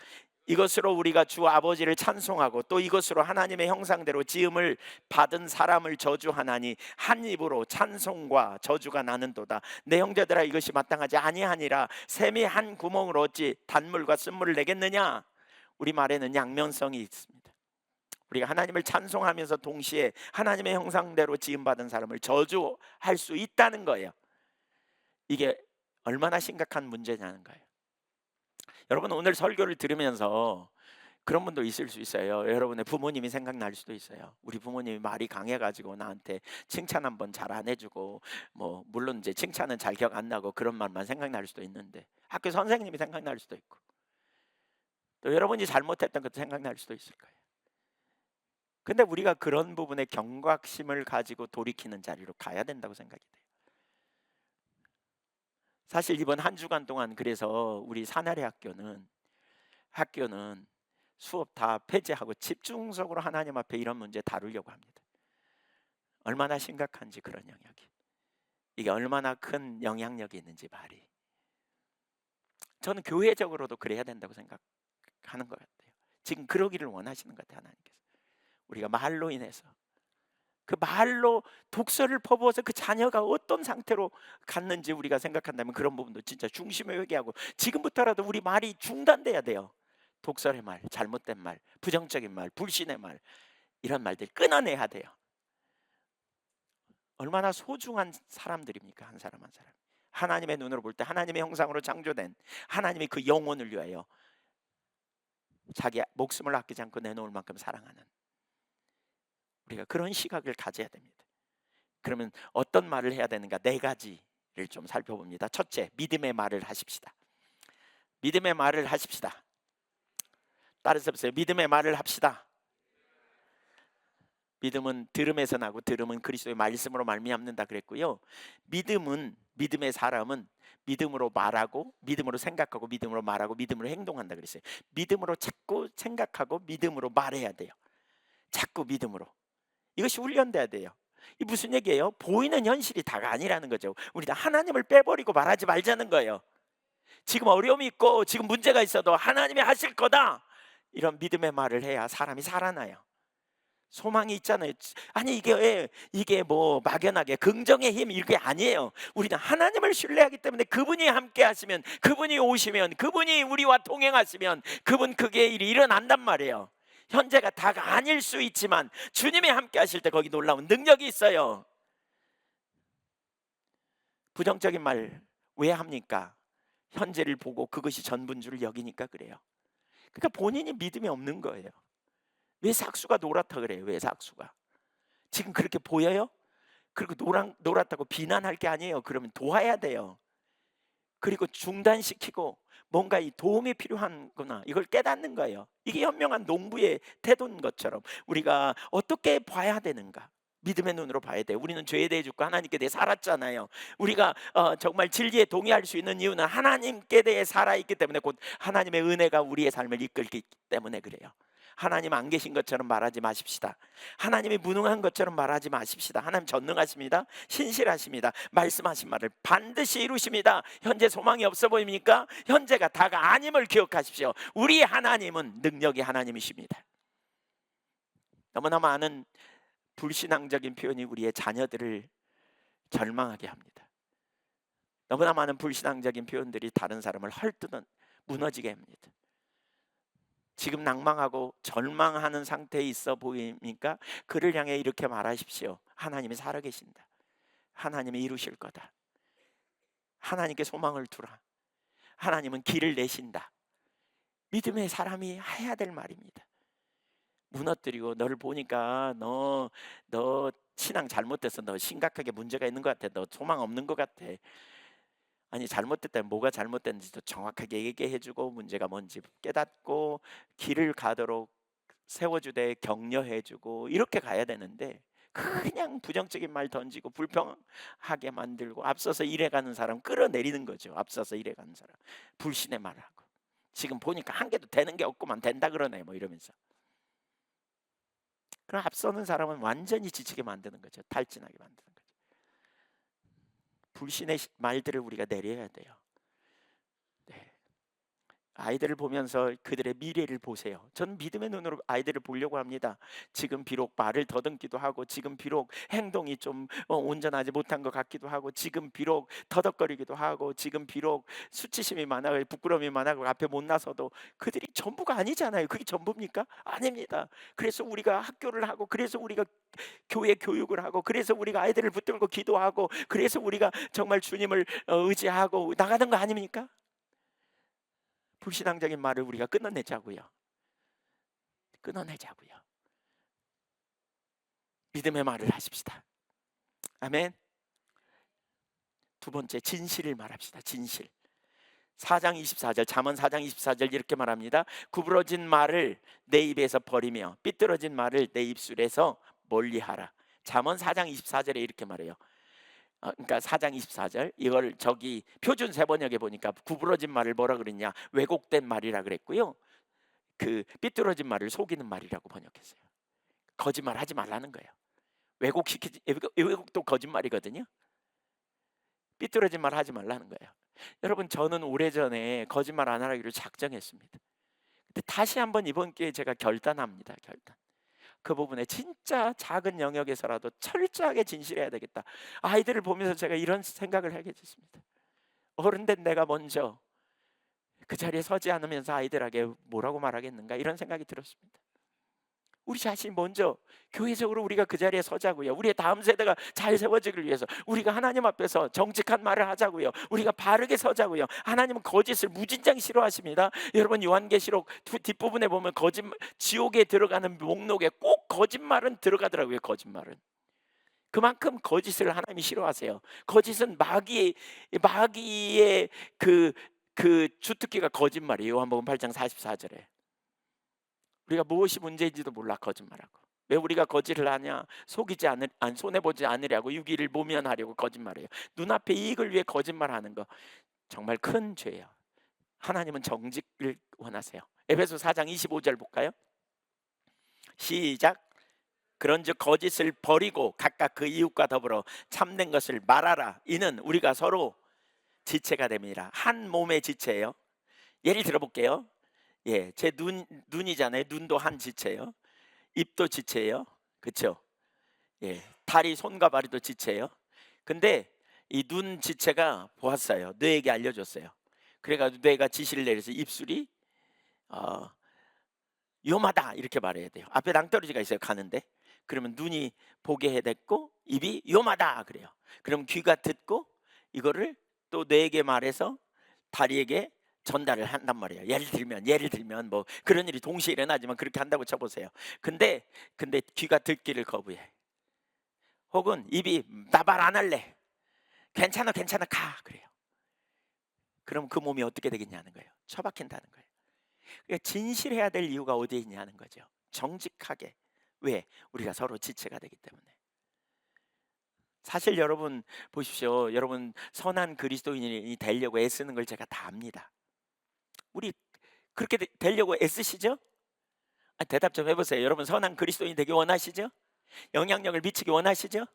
이것으로 우리가 주 아버지를 찬송하고 또 이것으로 하나님의 형상대로 지음을 받은 사람을 저주하나니 한 입으로 찬송과 저주가 나는도다. 내 형제들아, 이것이 마땅하지 아니하니라. 샘이 한 구멍으로 어찌 단물과 쓴물을 내겠느냐. 우리 말에는 양면성이 있습니다. 우리가 하나님을 찬송하면서 동시에 하나님의 형상대로 지음받은 사람을 저주할 수 있다는 거예요. 이게 얼마나 심각한 문제냐는 거예요. 여러분, 오늘 설교를 들으면서 그런 분도 있을 수 있어요. 여러분의 부모님이 생각날 수도 있어요. 우리 부모님이 말이 강해가지고 나한테 칭찬 한번 잘 안 해주고, 뭐 물론 이제 칭찬은 잘 기억 안 나고 그런 말만 생각날 수도 있는데, 학교 선생님이 생각날 수도 있고, 또 여러분이 잘못했던 것도 생각날 수도 있을 거예요. 근데 우리가 그런 부분에 경각심을 가지고 돌이키는 자리로 가야 된다고 생각이 돼요. 사실 이번 한 주간 동안 그래서 우리 사나리 학교는 수업 다 폐지하고 집중적으로 하나님 앞에 이런 문제 다루려고 합니다. 얼마나 심각한지, 그런 영역이, 이게 얼마나 큰 영향력이 있는지 말이. 저는 교회적으로도 그래야 된다고 생각하는 것 같아요. 지금 그러기를 원하시는 것 같아요, 하나님께서. 우리가 말로 인해서, 그 말로 독서를 퍼부어서 그 자녀가 어떤 상태로 갔는지 우리가 생각한다면 그런 부분도 진짜 중심에 회개하고 지금부터라도 우리 말이 중단돼야 돼요. 독설의 말, 잘못된 말, 부정적인 말, 불신의 말, 이런 말들 끊어내야 돼요. 얼마나 소중한 사람들입니까, 한 사람 한 사람. 하나님의 눈으로 볼 때 하나님의 형상으로 창조된, 하나님이 그 영혼을 위하여 자기 목숨을 아끼지 않고 내놓을 만큼 사랑하는, 우리가 그런 시각을 가져야 됩니다. 그러면 어떤 말을 해야 되는가? 네 가지를 좀 살펴봅니다. 첫째, 믿음의 말을 하십시다. 믿음의 말을 하십시다. 따라서 보세요. 믿음의 말을 합시다. 믿음은 들음에서 나고 들음은 그리스도의 말씀으로 말미암는다 그랬고요. 믿음의 사람은 믿음으로 말하고 믿음으로 생각하고 믿음으로 말하고 믿음으로 행동한다 그랬어요. 믿음으로 자꾸 생각하고 믿음으로 말해야 돼요. 자꾸 믿음으로. 이것이 훈련돼야 돼요. 이 무슨 얘기예요? 보이는 현실이 다가 아니라는 거죠. 우리가 하나님을 빼버리고 말하지 말자는 거예요. 지금 어려움이 있고 지금 문제가 있어도 하나님이 하실 거다, 이런 믿음의 말을 해야 사람이 살아나요. 소망이 있잖아요. 아니 이게 뭐 막연하게 긍정의 힘, 이게 아니에요. 우리는 하나님을 신뢰하기 때문에 그분이 함께 하시면, 그분이 오시면, 그분이 우리와 동행하시면 그분 그게 일이 일어난단 말이에요. 현재가 다가 아닐 수 있지만 주님이 함께 하실 때 거기 놀라운 능력이 있어요. 부정적인 말 왜 합니까? 현재를 보고 그것이 전부인 줄 여기니까 그래요. 그러니까 본인이 믿음이 없는 거예요. 왜 삭수가 노랗다 그래요? 왜 삭수가 지금 그렇게 보여요? 그리고 노랗다고 비난할 게 아니에요. 그러면 도와야 돼요. 그리고 중단시키고 뭔가 이 도움이 필요한구나, 이걸 깨닫는 거예요. 이게 현명한 농부의 태도인 것처럼 우리가 어떻게 봐야 되는가? 믿음의 눈으로 봐야 돼요. 우리는 죄에 대해 죽고 하나님께 대해 살았잖아요. 우리가 정말 진리에 동의할 수 있는 이유는 하나님께 대해 살아있기 때문에, 곧 하나님의 은혜가 우리의 삶을 이끌기 때문에 그래요. 하나님 안 계신 것처럼 말하지 마십시다. 하나님이 무능한 것처럼 말하지 마십시다. 하나님 전능하십니다. 신실하십니다. 말씀하신 말을 반드시 이루십니다. 현재 소망이 없어 보입니까? 현재가 다가 아님을 기억하십시오. 우리 하나님은 능력이 하나님이십니다. 너무나 많은 불신앙적인 표현이 우리의 자녀들을 절망하게 합니다. 너무나 많은 불신앙적인 표현들이 다른 사람을 헐뜯어 무너지게 합니다. 지금 낭망하고 절망하는 상태에 있어 보입니까? 그를 향해 이렇게 말하십시오. 하나님이 살아계신다. 하나님이 이루실 거다. 하나님께 소망을 두라. 하나님은 길을 내신다. 믿음의 사람이 해야 될 말입니다. 무너뜨리고, 너를 보니까 너 신앙 잘못돼서 너 심각하게 문제가 있는 것 같아. 너 소망 없는 것 같아. 아니, 잘못됐다면 뭐가 잘못됐는지도 정확하게 얘기해주고 문제가 뭔지 깨닫고 길을 가도록 세워주되 격려해주고 이렇게 가야 되는데, 그냥 부정적인 말 던지고 불평하게 만들고 앞서서 일해가는 사람 끌어내리는 거죠. 앞서서 일해가는 사람 불신의 말을 하고 지금 보니까 한 개도 되는 게 없구만 된다 그러네 뭐 이러면서. 그럼 앞서는 사람은 완전히 지치게 만드는 거죠. 탈진하게 만드는 거죠. 불신의 말들을 우리가 내려야 돼요. 네. 아이들을 보면서 그들의 미래를 보세요. 전 믿음의 눈으로 아이들을 보려고 합니다. 지금 비록 말을 더듬기도 하고 지금 비록 행동이 좀 온전하지 못한 것 같기도 하고 지금 비록 터덕거리기도 하고 지금 비록 수치심이 많아요. 부끄러움이 많아고 앞에 못 나서도 그들이 전부가 아니잖아요. 그게 전부입니까? 아닙니다. 그래서 우리가 학교를 하고 그래서 우리가 교회 교육을 하고 그래서 우리가 아이들을 붙들고 기도하고 그래서 우리가 정말 주님을 의지하고 나가는 거 아닙니까? 불신앙적인 말을 우리가 끊어내자고요. 끊어내자고요. 믿음의 말을 하십시다. 아멘. 두 번째, 진실을 말합시다. 진실. 4장 24절, 잠언 4장 24절 이렇게 말합니다. 구부러진 말을 내 입에서 버리며 삐뚤어진 말을 내 입술에서 멀리하라. 잠언 4장 24절에 이렇게 말해요. 그러니까 4장 24절 이걸 저기 표준 세번역에 보니까 구부러진 말을 뭐라 그랬냐, 왜곡된 말이라 그랬고요. 그 삐뚤어진 말을 속이는 말이라고 번역했어요. 거짓말 하지 말라는 거예요. 왜곡도 거짓말이거든요. 삐뚤어진 말 하지 말라는 거예요. 여러분, 저는 오래전에 거짓말 안 하기로 작정했습니다. 근데 다시 한번 이번 기회에 제가 결단합니다. 결단. 그 부분에 진짜 작은 영역에서라도 철저하게 진실해야 되겠다. 아이들을 보면서 제가 이런 생각을 하게 됐습니다. 어른된 내가 먼저 그 자리에 서지 않으면서 아이들에게 뭐라고 말하겠는가, 이런 생각이 들었습니다. 우리 자신이 먼저 교회적으로 우리가 그 자리에 서자고요. 우리의 다음 세대가 잘 세워지기 위해서 우리가 하나님 앞에서 정직한 말을 하자고요. 우리가 바르게 서자고요. 하나님은 거짓을 무진장 싫어하십니다. 여러분, 요한계시록 뒷부분에 보면 지옥에 들어가는 목록에 꼭 거짓말은 들어가더라고요. 거짓말은. 그만큼 거짓을 하나님이 싫어하세요. 거짓은 마귀의 그 주특기가 거짓말이에요. 요한복음 8장 44절에. 우리가 무엇이 문제인지도 몰라 거짓말하고. 왜 우리가 거짓을 하냐? 손해보지 않으려고, 유기를 모면하려고 거짓말해요. 눈앞의 이익을 위해 거짓말하는 거 정말 큰 죄예요. 하나님은 정직을 원하세요. 에베소 4장 25절 볼까요? 시작. 그런즉 거짓을 버리고 각각 그 이웃과 더불어 참된 것을 말하라. 이는 우리가 서로 지체가 됩니다. 한 몸의 지체예요. 예를 들어볼게요. 예, 제 눈이잖아요. 눈도 한 지체예요. 입도 지체예요. 그렇죠? 예, 다리, 손과 발이도 지체예요. 근데 이 눈 지체가 보았어요. 뇌에게 알려줬어요. 그래가지고 뇌가 지시를 내려서 입술이 위험하다 이렇게 말해야 돼요. 앞에 낭떠러지가 있어요. 가는데 그러면 눈이 보게 해댔고 입이 위험하다 그래요. 그럼 귀가 듣고 이거를 또 뇌에게 말해서 다리에게 전달을 한단 말이에요. 예를 들면 뭐 그런 일이 동시에 일어나지만 그렇게 한다고 쳐보세요. 근데 귀가 듣기를 거부해. 혹은 입이 나 말 안 할래. 괜찮아 가 그래요. 그럼 그 몸이 어떻게 되겠냐는 거예요. 처박힌다는 거예요. 그러니까 진실해야 될 이유가 어디에 있냐는 거죠. 정직하게. 왜? 우리가 서로 지체가 되기 때문에. 사실 여러분 보십시오. 여러분 선한 그리스도인이 되려고 애쓰는 걸 제가 다 압니다. 우리 그렇게 되려고 애쓰시죠? 대답 좀 해보세요. 여러분 선한 그리스도인이 되기 원하시죠? 영향력을 미치기 원하시죠?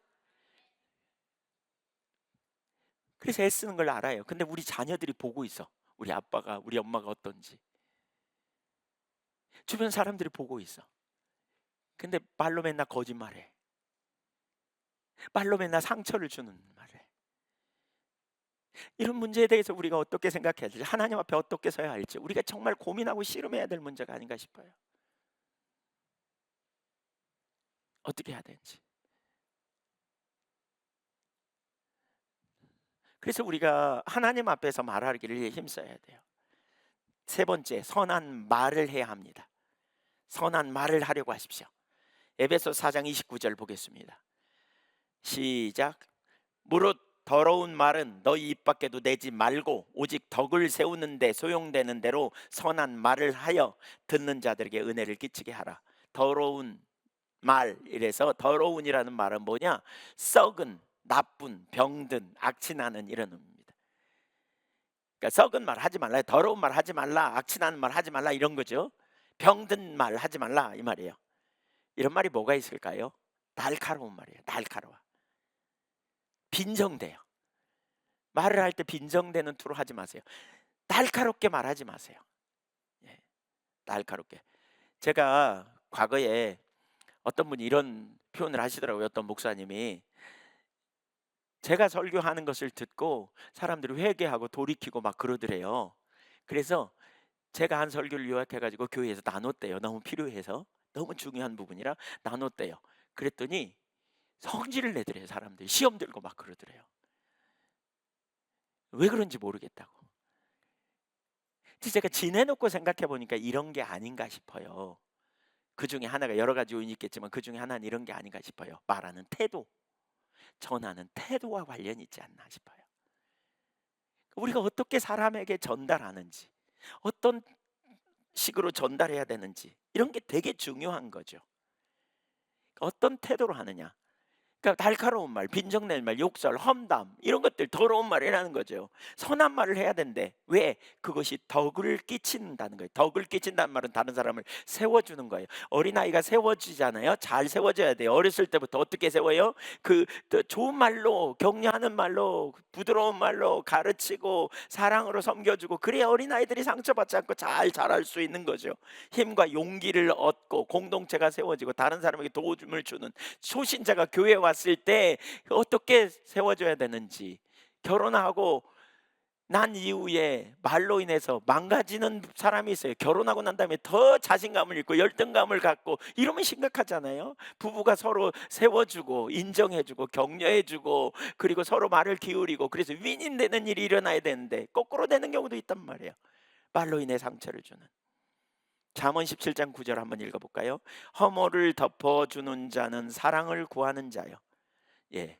그래서 애쓰는 걸 알아요. 근데 우리 자녀들이 보고 있어. 우리 아빠가, 우리 엄마가 어떤지. 주변 사람들이 보고 있어. 근데 말로 맨날 거짓말해. 말로 맨날 상처를 주는 말해. 이런 문제에 대해서 우리가 어떻게 생각해야 될지, 하나님 앞에 어떻게 서야 할지 우리가 정말 고민하고 씨름해야 될 문제가 아닌가 싶어요. 어떻게 해야 되는지. 그래서 우리가 하나님 앞에서 말하기를 힘써야 돼요. 세 번째, 선한 말을 해야 합니다. 선한 말을 하려고 하십시오. 에베소 4장 29절 보겠습니다. 시작. 무릇 더러운 말은 너희 입 밖에도 내지 말고 오직 덕을 세우는 데 소용되는 대로 선한 말을 하여 듣는 자들에게 은혜를 끼치게 하라. 더러운 말 이래서 더러운이라는 말은 뭐냐? 썩은, 나쁜, 병든, 악취나는 이런 의미입니다. 그러니까 썩은 말 하지 말라, 더러운 말 하지 말라, 악취나는 말 하지 말라 이런 거죠. 병든 말 하지 말라 이 말이에요. 이런 말이 뭐가 있을까요? 날카로운 말이에요. 날카로워. 빈정돼요. 말을 할 때 빈정되는 투로 하지 마세요. 날카롭게 말하지 마세요. 예, 날카롭게. 제가 과거에 어떤 분이 이런 표현을 하시더라고요. 어떤 목사님이 제가 설교하는 것을 듣고 사람들이 회개하고 돌이키고 막 그러더래요. 그래서 제가 한 설교를 요약해 가지고 교회에서 나눴대요. 너무 필요해서. 너무 중요한 부분이라 나눴대요. 그랬더니 성질을 내더래요. 사람들이 시험 들고 막 그러더래요. 왜 그런지 모르겠다고. 제가 지내놓고 생각해 보니까 이런 게 아닌가 싶어요. 그 중에 하나가 여러 가지 요인이 있겠지만 그 중에 하나는 이런 게 아닌가 싶어요. 말하는 태도, 전하는 태도와 관련이 있지 않나 싶어요. 우리가 어떻게 사람에게 전달하는지, 어떤 식으로 전달해야 되는지 이런 게 되게 중요한 거죠. 어떤 태도로 하느냐. 그러니까 날카로운 말, 빈정낼 말, 욕설, 험담 이런 것들 더러운 말이라는 거죠. 선한 말을 해야 된대. 왜? 그것이 덕을 끼친다는 거예요. 덕을 끼친다는 말은 다른 사람을 세워주는 거예요. 어린아이가 세워지잖아요. 잘 세워져야 돼요. 어렸을 때부터 어떻게 세워요? 좋은 말로, 격려하는 말로, 부드러운 말로 가르치고 사랑으로 섬겨주고, 그래야 어린아이들이 상처받지 않고 잘 자랄 수 있는 거죠. 힘과 용기를 얻고 공동체가 세워지고 다른 사람에게 도움을 주는, 초신자가 교회에 왔을 때 어떻게 세워줘야 되는지, 결혼하고 난 이후에 말로 인해서 망가지는 사람이 있어요. 결혼하고 난 다음에 더 자신감을 잃고 열등감을 갖고 이러면 심각하잖아요. 부부가 서로 세워주고 인정해주고 격려해주고 그리고 서로 말을 기울이고, 그래서 윈윈되는 일이 일어나야 되는데 거꾸로 되는 경우도 있단 말이에요. 말로 인해 상처를 주는. 잠언 17장 9절 한번 읽어볼까요? 허물을 덮어주는 자는 사랑을 구하는 자요. 예,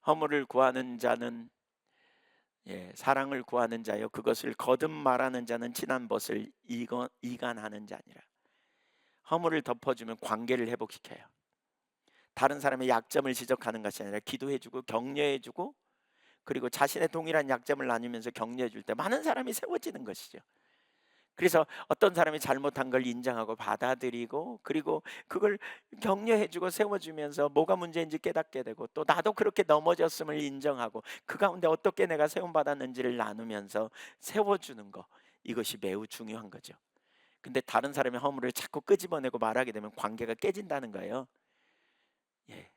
허물을 구하는 자는, 사랑을 구하는 자요. 그것을 거듭 말하는 자는 친한 벗을 이간하는 자니라. 허물을 덮어주면 관계를 회복시켜요. 다른 사람의 약점을 지적하는 것이 아니라 기도해주고 격려해주고, 그리고 자신의 동일한 약점을 나누면서 격려해줄 때 많은 사람이 세워지는 것이죠. 그래서 어떤 사람이 잘못한 걸 인정하고 받아들이고, 그리고 그걸 격려해주고 세워주면서 뭐가 문제인지 깨닫게 되고, 또 나도 그렇게 넘어졌음을 인정하고 그 가운데 어떻게 내가 세움받았는지를 나누면서 세워주는 거, 이것이 매우 중요한 거죠. 근데 다른 사람의 허물을 자꾸 끄집어내고 말하게 되면 관계가 깨진다는 거예요. 예.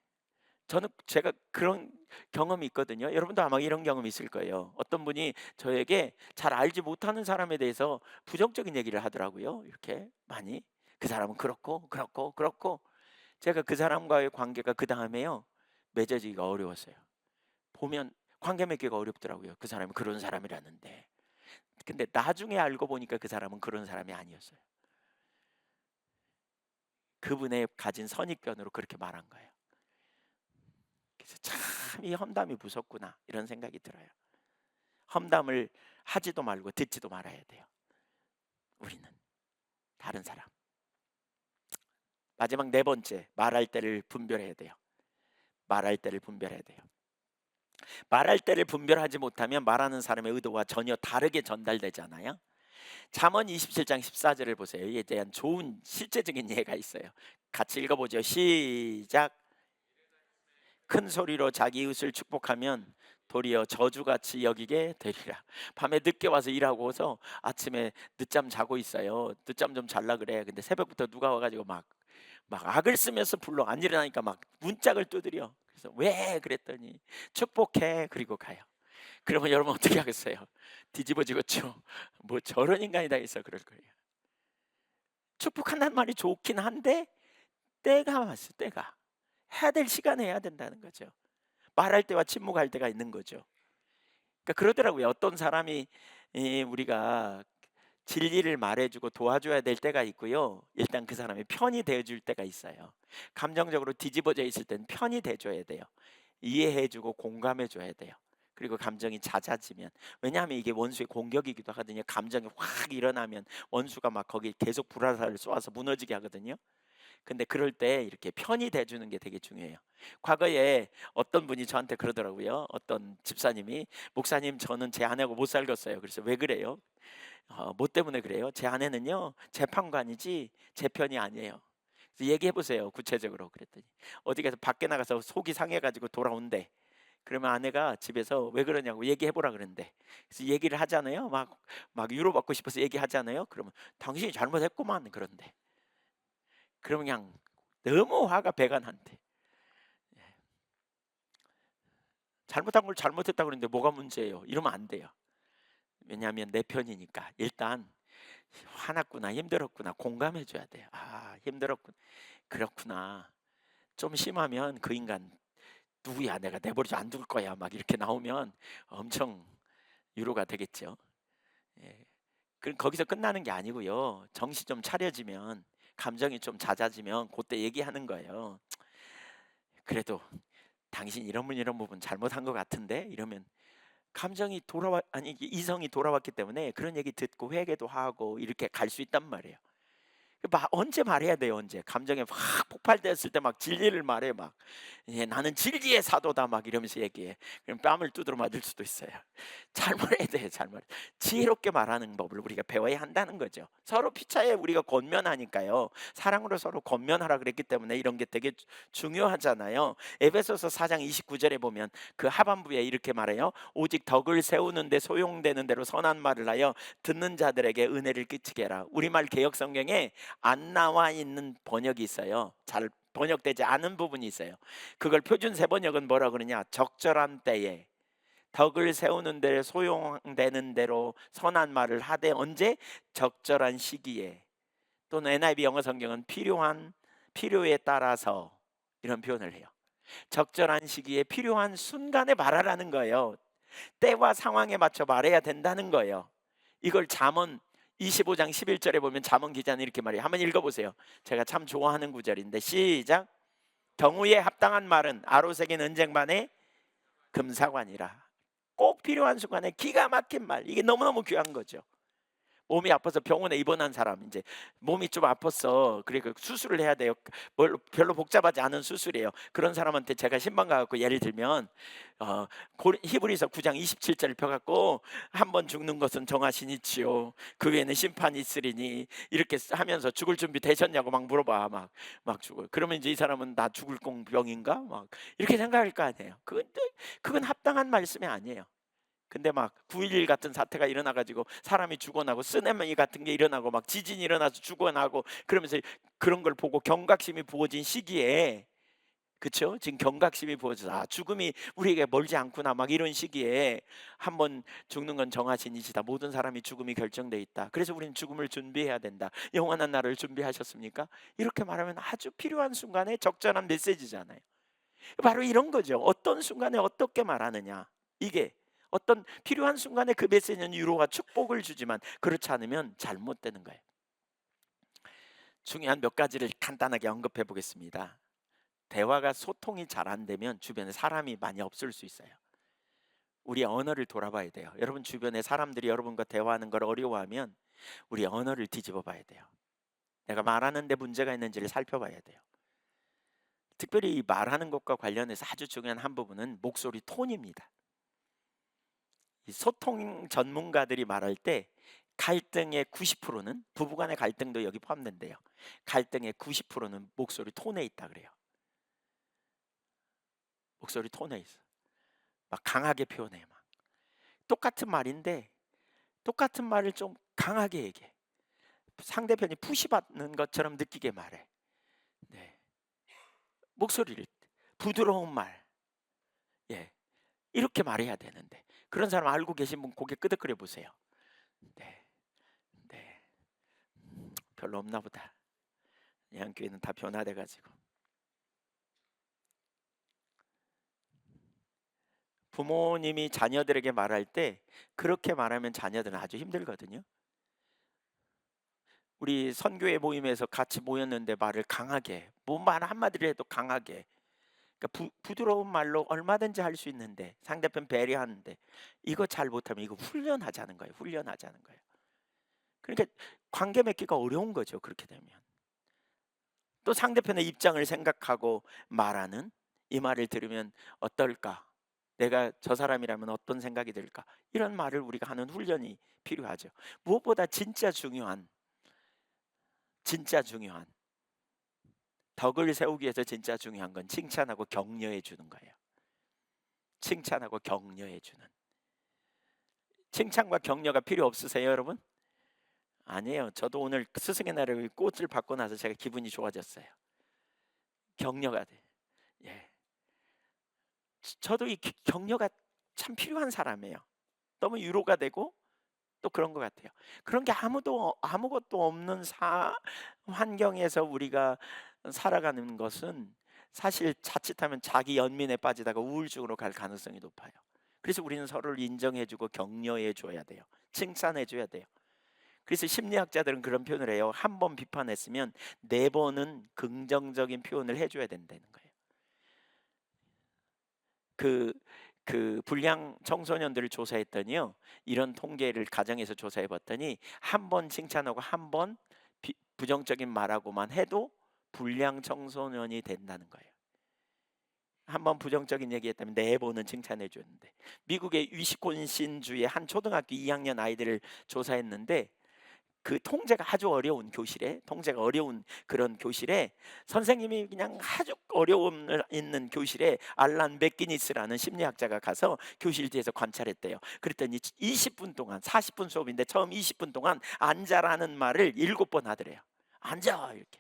제가 그런 경험이 있거든요. 여러분도 아마 이런 경험이 있을 거예요. 어떤 분이 저에게 잘 알지 못하는 사람에 대해서 부정적인 얘기를 하더라고요. 이렇게 많이. 그 사람은 그렇고 그렇고 그렇고. 제가 그 사람과의 관계가 그 다음에요, 맺어지기가 어려웠어요. 보면 관계 맺기가 어렵더라고요. 그 사람이 그런 사람이라는데. 근데 나중에 알고 보니까 그 사람은 그런 사람이 아니었어요. 그분의 가진 선입견으로 그렇게 말한 거예요. 그래서 참 이 험담이 무섭구나 이런 생각이 들어요. 험담을 하지도 말고 듣지도 말아야 돼요. 우리는 다른 사람. 마지막 네 번째, 말할 때를 분별해야 돼요. 말할 때를 분별해야 돼요. 말할 때를 분별하지 못하면 말하는 사람의 의도와 전혀 다르게 전달되잖아요. 잠언 27장 14절을 보세요. 이에 대한 좋은 실제적인 예가 있어요. 같이 읽어보죠. 시작. 큰 소리로 자기 이웃을 축복하면 도리어 저주같이 여기게 되리라. 밤에 늦게 와서 일하고서 아침에 늦잠 자고 있어요. 늦잠 좀 잘라 그래. 근데 새벽부터 누가 와가지고 막 악을 쓰면서 불러. 안 일어나니까 막 문짝을 두드려. 그래서 왜 그랬더니 축복해. 그리고 가요. 그러면 여러분 어떻게 하겠어요? 뒤집어지겠죠. 뭐 저런 인간이 다 있어 그럴 거예요. 축복한다는 말이 좋긴 한데 때가 왔어. 때가 해야 될 시간에 해야 된다는 거죠. 말할 때와 침묵할 때가 있는 거죠. 그러니까 그러더라고요. 어떤 사람이 우리가 진리를 말해주고 도와줘야 될 때가 있고요. 일단 그 사람이 편이 되어줄 때가 있어요. 감정적으로 뒤집어져 있을 때는 편이 돼줘야 돼요. 이해해주고 공감해줘야 돼요. 그리고 감정이 잦아지면, 왜냐하면 이게 원수의 공격이기도 하거든요. 감정이 확 일어나면 원수가 막 거기 계속 불화살을 쏘아서 무너지게 하거든요. 근데 그럴 때 이렇게 편이 돼 주는 게 되게 중요해요. 과거에 어떤 분이 저한테 그러더라고요. 어떤 집사님이 "목사님 저는 제 아내하고 못 살겠어요." 그래서 "왜 그래요?" "뭐 때문에 그래요?" "제 아내는요 재판관이지 제 편이 아니에요." 그래서 "얘기해 보세요 구체적으로." 그랬더니 어디 가서 밖에 나가서 속이 상해 가지고 돌아온대. 그러면 아내가 집에서 "왜 그러냐."고 "얘기해 보라." 그런대. 그래서 얘기를 하잖아요. 막 위로받고 싶어서 얘기하잖아요. 그러면 "당신이 잘못했구만." 그런대. 그러면 그냥 너무 화가 배가 난대. 예. 잘못한 걸 잘못했다 그러는데 뭐가 문제예요? 이러면 안 돼요. 왜냐하면 내 편이니까. 일단 화났구나, 힘들었구나 공감해 줘야 돼요. '아 힘들었군. 그렇구나.' 좀 심하면 그 인간 '누구야 내가 내버려 안 둘 거야.' 막 이렇게 나오면 엄청 위로가 되겠죠. 예. 그럼 거기서 끝나는 게 아니고요. 정신 좀 차려지면 감정이 좀 잦아지면 고때 얘기하는 거예요. "그래도 당신 이런 부분 잘못한 것 같은데?" 이러면 감정이 돌아와 아니 이게 이성이 돌아왔기 때문에 그런 얘기 듣고 회개도 하고 이렇게 갈 수 있단 말이에요. 언제 말해야 돼요 언제. 감정이 확 폭발됐을 때 막 진리를 말해 막. 예 "나는 진리의 사도다." 막 이러면서 얘기해. 그럼 뺨을 두드러 맞을 수도 있어요. 잘 말해야 돼요 잘 말해. 지혜롭게 말하는 법을 우리가 배워야 한다는 거죠. 서로 피차에 우리가 권면하니까요. 사랑으로 서로 권면하라 그랬기 때문에 이런 게 되게 중요하잖아요. 에베소서 4장 29절에 보면 그 하반부에 이렇게 말해요. "오직 덕을 세우는 데 소용되는 대로 선한 말을 하여 듣는 자들에게 은혜를 끼치게 해라." 우리말 개역 성경에 안 나와 있는 번역이 있어요. 잘 번역되지 않은 부분이 있어요. 그걸 표준 세번역은 뭐라 그러냐? 적절한 때에 덕을 세우는 데 소용되는 대로 선한 말을 하되 언제? 적절한 시기에. 또는 NIV 영어 성경은 필요에 따라서 이런 표현을 해요. 적절한 시기에 필요한 순간에 말하라는 거예요. 때와 상황에 맞춰 말해야 된다는 거예요. 이걸 잠언 25장 11절에 보면 잠언 기자는 이렇게 말해요. 한번 읽어보세요. 제가 참 좋아하는 구절인데 시작. 경우에 합당한 말은 아로새긴 은쟁반의 금사관이라. 꼭 필요한 순간에 기가 막힌 말. 이게 너무너무 귀한 거죠. 몸이 아파서 병원에 입원한 사람 이제 몸이 좀 아팠어. 그래 수술을 해야 돼요. 별로 복잡하지 않은 수술이에요. 그런 사람한테 제가 신방 가갖고 예를 들면 히브리서 9장 27절 펴갖고 한 번 죽는 것은 정하신 이치요 그 외에는 심판이 있으리니 이렇게 하면서 죽을 준비 되셨냐고 막 물어봐 막 죽어요. 그러면 이제 이 사람은 나 죽을 공병인가 막 이렇게 생각할 거 아니에요. 그건 합당한 말씀이 아니에요. 근데 막 9.11 같은 사태가 일어나 가지고 사람이 죽어나고 쓰나미 같은 게 일어나고 막 지진이 일어나서 죽어나고 그러면서 그런 걸 보고 경각심이 부어진 시기에 그쵸? 지금 경각심이 부어져서 '아 죽음이 우리에게 멀지 않구나.' 막 이런 시기에 '한 번 죽는 건 정하신 이시다. 모든 사람이 죽음이 결정돼 있다. 그래서 우리는 죽음을 준비해야 된다. 영원한 날을 준비하셨습니까?' 이렇게 말하면 아주 필요한 순간에 적절한 메시지잖아요. 바로 이런 거죠. 어떤 순간에 어떻게 말하느냐. 이게 어떤 필요한 순간에 그 메시지는 위로와 축복을 주지만 그렇지 않으면 잘못되는 거예요. 중요한 몇 가지를 간단하게 언급해 보겠습니다. 대화가 소통이 잘 안 되면 주변에 사람이 많이 없을 수 있어요. 우리 언어를 돌아봐야 돼요. 여러분 주변에 사람들이 여러분과 대화하는 걸 어려워하면 우리 언어를 뒤집어 봐야 돼요. 내가 말하는데 문제가 있는지를 살펴봐야 돼요. 특별히 이 말하는 것과 관련해서 아주 중요한 한 부분은 목소리 톤입니다. 이 소통 전문가들이 말할 때 갈등의 90%는 부부간의 갈등도 여기 포함된대요. 갈등의 90%는 목소리 톤에 있다 그래요. 목소리 톤에 있어. 막 강하게 표현해 막. 똑같은 말인데 똑같은 말을 좀 강하게 얘기해. 상대편이 푸시받는 것처럼 느끼게 말해. 네. 목소리를 부드러운 말. 예. 이렇게 말해야 되는데 그런 사람 알고 계신 분 고개 끄덕거려 보세요. 네. 네. 별로 없나 보다. 양교회는 다 변화돼 가지고. 부모님이 자녀들에게 말할 때 그렇게 말하면 자녀들은 아주 힘들거든요. 우리 선교회 모임에서 같이 모였는데 말을 강하게 뭐 말 한마디를 해도 강하게 그러니까 부드러운 말로 얼마든지 할 수 있는데 상대편 배려하는데 이거 잘 못하면 이거 훈련하자는 거예요. 훈련하자는 거예요. 그러니까 관계 맺기가 어려운 거죠. 그렇게 되면. 또 상대편의 입장을 생각하고 말하는, 이 말을 들으면 어떨까? 내가 저 사람이라면 어떤 생각이 들까? 이런 말을 우리가 하는 훈련이 필요하죠. 무엇보다 진짜 중요한 덕을 세우기 위해서 진짜 중요한 건 칭찬하고 격려해 주는 거예요. 칭찬하고 격려해 주는. 칭찬과 격려가 필요 없으세요, 여러분? 아니에요. 저도 오늘 스승의 날에 꽃을 받고 나서 제가 기분이 좋아졌어요. 격려가 돼. 예. 저도 이 격려가 참 필요한 사람이에요. 너무 위로가 되고 또 그런 것 같아요. 그런 게 아무것도 없는 환경에서 우리가 살아가는 것은 사실 자칫하면 자기 연민에 빠지다가 우울증으로 갈 가능성이 높아요. 그래서 우리는 서로를 인정해 주고 격려해 줘야 돼요. 칭찬해 줘야 돼요. 그래서 심리학자들은 그런 표현을 해요. 한 번 비판했으면 네 번은 긍정적인 표현을 해 줘야 된다는 거예요. 그 불량 청소년들을 조사했더니요, 이런 통계를 가정에서 조사해 봤더니 한 번 칭찬하고 한 번 부정적인 말하고만 해도 불량 청소년이 된다는 거예요. 한 번 부정적인 얘기했다면 네 번은 칭찬해 줬는데, 미국의 위스콘신주의 한 초등학교 2학년 아이들을 조사했는데, 그 통제가 어려운 그런 교실에 선생님이 그냥 아주 어려움을 있는 교실에 알란 맥기니스라는 심리학자가 가서 교실 뒤에서 관찰했대요. 그랬더니 20분 동안, 40분 수업인데 처음 20분 동안 앉아라는 말을 7번 하더래요. 앉아, 이렇게.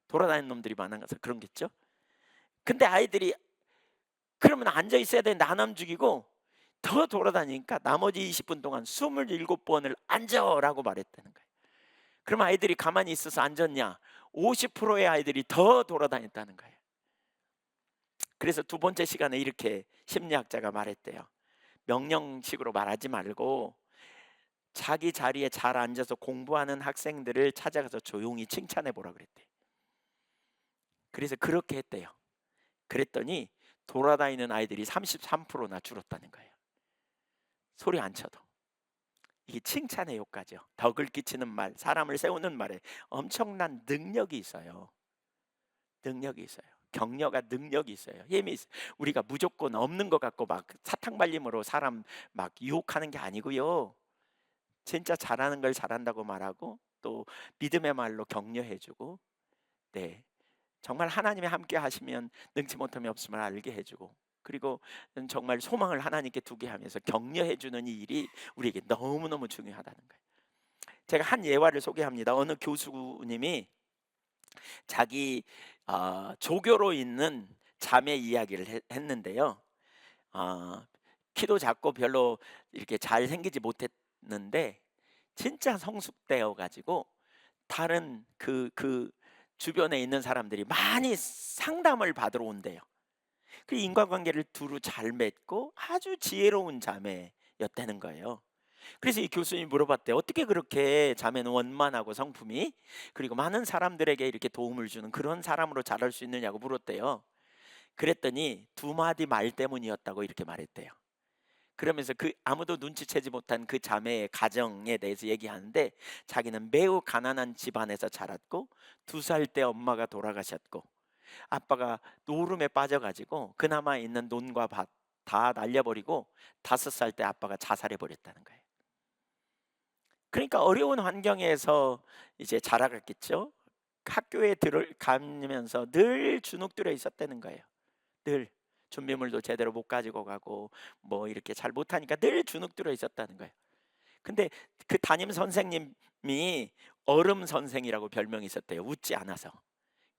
돌아다니는 놈들이 많아서 그런겠죠. 근데 아이들이 그러면 앉아 있어야 되는데 안 움직이고 더 돌아다니니까 나머지 20분 동안 27번을 앉아라고 말했다는 거예요. 그럼 아이들이 가만히 있어서 앉았냐? 50%의 아이들이 더 돌아다녔다는 거예요. 그래서 두 번째 시간에 이렇게 심리학자가 말했대요. 명령식으로 말하지 말고 자기 자리에 잘 앉아서 공부하는 학생들을 찾아가서 조용히 칭찬해 보라 그랬대요. 그래서 그렇게 했대요. 그랬더니 돌아다니는 아이들이 33%나 줄었다는 거예요. 소리 안 쳐도. 이게 칭찬의 효과죠. 덕을 끼치는 말, 사람을 세우는 말에 엄청난 능력이 있어요. 능력이 있어요. 격려가 능력이 있어요. 힘이 있어요. 우리가 무조건 없는 것 같고 막 사탕 발림으로 사람 막 유혹하는 게 아니고요. 진짜 잘하는 걸 잘한다고 말하고 또 믿음의 말로 격려해주고, 네, 정말 하나님이 함께 하시면 능치 못함이 없음을 알게 해주고, 그리고 정말 소망을 하나님께 두게 하면서 격려해주는 이 일이 우리에게 너무너무 중요하다는 거예요. 제가 한 예화를 소개합니다. 어느 교수님이 자기 조교로 있는 자매 이야기를 했는데요. 어, 키도 작고 별로 이렇게 잘 생기지 못했는데 진짜 성숙되어 가지고 다른 그 주변에 있는 사람들이 많이 상담을 받으러 온대요. 그 인간관계를 두루 잘 맺고 아주 지혜로운 자매였다는 거예요. 그래서 이 교수님이 물어봤대요. 어떻게 그렇게 자매는 원만하고 성품이, 그리고 많은 사람들에게 이렇게 도움을 주는 그런 사람으로 자랄 수 있느냐고 물었대요. 그랬더니 두 마디 말 때문이었다고 이렇게 말했대요. 그러면서 그 아무도 눈치채지 못한 그 자매의 가정에 대해서 얘기하는데, 자기는 매우 가난한 집안에서 자랐고 2살 때 엄마가 돌아가셨고 아빠가 노름에 빠져가지고 그나마 있는 논과 밭 다 날려버리고 5살 때 아빠가 자살해 버렸다는 거예요. 그러니까 어려운 환경에서 이제 자라갔겠죠. 학교에 들어가면서 늘 주눅들어 있었다는 거예요. 늘 준비물도 제대로 못 가지고 가고 뭐 이렇게 잘 못하니까 늘 주눅들어 있었다는 거예요. 근데 그 담임 선생님이 얼음 선생이라고 별명이 있었대요. 웃지 않아서.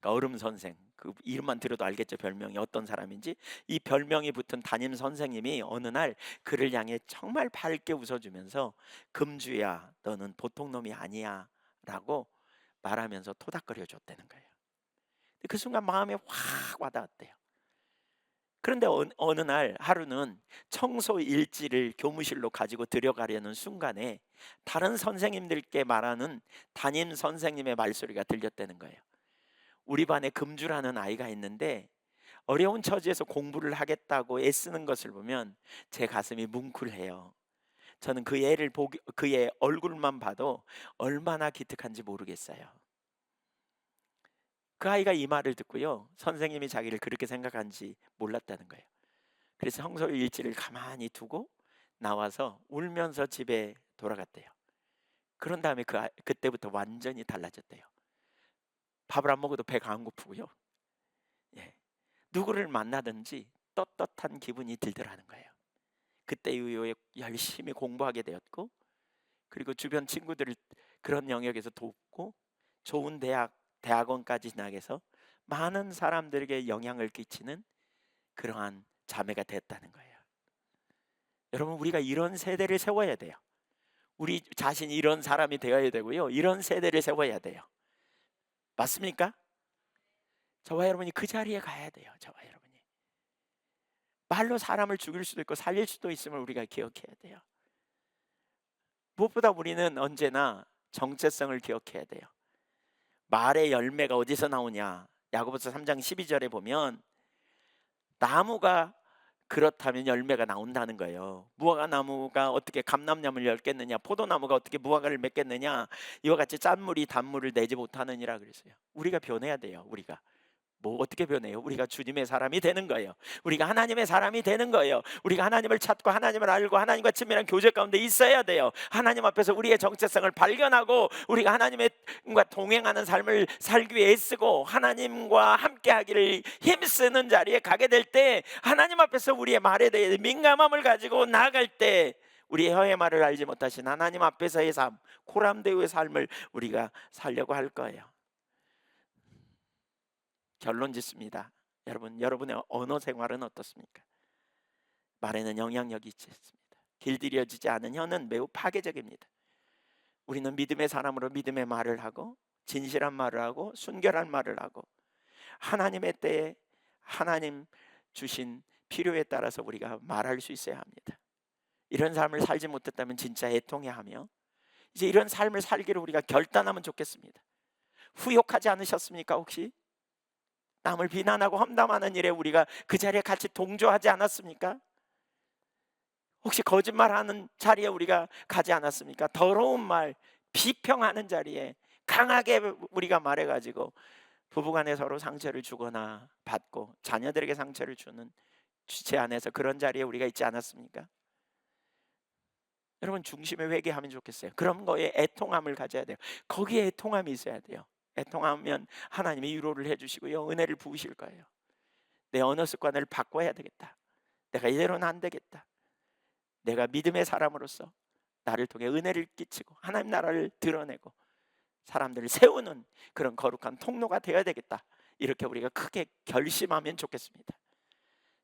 그러니까 얼음 선생, 그 이름만 들어도 알겠죠, 별명이 어떤 사람인지. 이 별명이 붙은 담임 선생님이 어느 날 그를 향해 정말 밝게 웃어주면서 금주야, 너는 보통 놈이 아니야 라고 말하면서 토닥거려 줬다는 거예요. 그 순간 마음에 확 와닿았대요. 그런데 어느 날 하루는 청소 일지를 교무실로 가지고 들여가려는 순간에 다른 선생님들께 말하는 담임 선생님의 말소리가 들렸다는 거예요. 우리 반에 금주라는 아이가 있는데 어려운 처지에서 공부를 하겠다고 애쓰는 것을 보면 제 가슴이 뭉클해요. 저는 그의 얼굴만 봐도 얼마나 기특한지 모르겠어요. 그 아이가 이 말을 듣고요, 선생님이 자기를 그렇게 생각한지 몰랐다는 거예요. 그래서 성서 일지를 가만히 두고 나와서 울면서 집에 돌아갔대요. 그런 다음에 그때부터 완전히 달라졌대요. 밥을 안 먹어도 배가 안 고프고요. 예. 누구를 만나든지 떳떳한 기분이 들더라는 거예요. 그때 이후에 열심히 공부하게 되었고, 그리고 주변 친구들을 그런 영역에서 돕고, 좋은 대학원까지 나가서 많은 사람들에게 영향을 끼치는 그러한 자매가 됐다는 거예요. 여러분, 우리가 이런 세대를 세워야 돼요. 우리 자신이 이런 사람이 되어야 되고요, 이런 세대를 세워야 돼요. 맞습니까? 저와 여러분이 그 자리에 가야 돼요. 저와 여러분이 말로 사람을 죽일 수도 있고 살릴 수도 있음을 우리가 기억해야 돼요. 무엇보다 우리는 언제나 정체성을 기억해야 돼요. 말의 열매가 어디서 나오냐? 야고보서 3장 12절에 보면 나무가 그렇다면 열매가 나온다는 거예요. 무화과 나무가 어떻게 감람나무를 열겠느냐, 포도나무가 어떻게 무화과를 맺겠느냐, 이와 같이 짠물이 단물을 내지 못하느니라 그랬어요. 우리가 변해야 돼요. 우리가 뭐 어떻게 변해요? 우리가 주님의 사람이 되는 거예요. 우리가 하나님의 사람이 되는 거예요. 우리가 하나님을 찾고 하나님을 알고 하나님과 친밀한 교제 가운데 있어야 돼요. 하나님 앞에서 우리의 정체성을 발견하고 우리가 하나님과 동행하는 삶을 살기 위해 애쓰고 하나님과 함께하기를 힘쓰는 자리에 가게 될 때, 하나님 앞에서 우리의 말에 대해 민감함을 가지고 나아갈 때 우리의 혀의 말을 알지 못하신 하나님 앞에서의 삶, 코람데우의 삶을 우리가 살려고 할 거예요. 결론 짓습니다. 여러분의 언어 생활은 어떻습니까? 말에는 영향력이 있지 않습니다. 길들여지지 않은 혀는 매우 파괴적입니다. 우리는 믿음의 사람으로 믿음의 말을 하고 진실한 말을 하고 순결한 말을 하고 하나님의 때에 하나님 주신 필요에 따라서 우리가 말할 수 있어야 합니다. 이런 삶을 살지 못했다면 진짜 애통해하며 이제 이런 삶을 살기를 우리가 결단하면 좋겠습니다. 후욕하지 않으셨습니까? 혹시 남을 비난하고 험담하는 일에 우리가 그 자리에 같이 동조하지 않았습니까? 혹시 거짓말하는 자리에 우리가 가지 않았습니까? 더러운 말, 비평하는 자리에 강하게 우리가 말해가지고 부부간에 서로 상처를 주거나 받고 자녀들에게 상처를 주는 주체 안에서 그런 자리에 우리가 있지 않았습니까? 여러분, 중심에 회개하면 좋겠어요. 그런 거에 애통함을 가져야 돼요. 거기에 애통함이 있어야 돼요. 애통하면 하나님이 위로를 해주시고요, 은혜를 부으실 거예요. 내 언어 습관을 바꿔야 되겠다. 내가 이대로는 안 되겠다. 내가 믿음의 사람으로서 나를 통해 은혜를 끼치고 하나님 나라를 드러내고 사람들을 세우는 그런 거룩한 통로가 되어야 되겠다. 이렇게 우리가 크게 결심하면 좋겠습니다.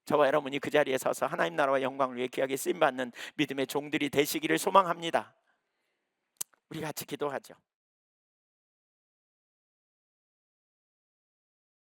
저와 여러분이 그 자리에 서서 하나님 나라와 영광을 위해 귀하게 쓰임받는 믿음의 종들이 되시기를 소망합니다. 우리 같이 기도하죠.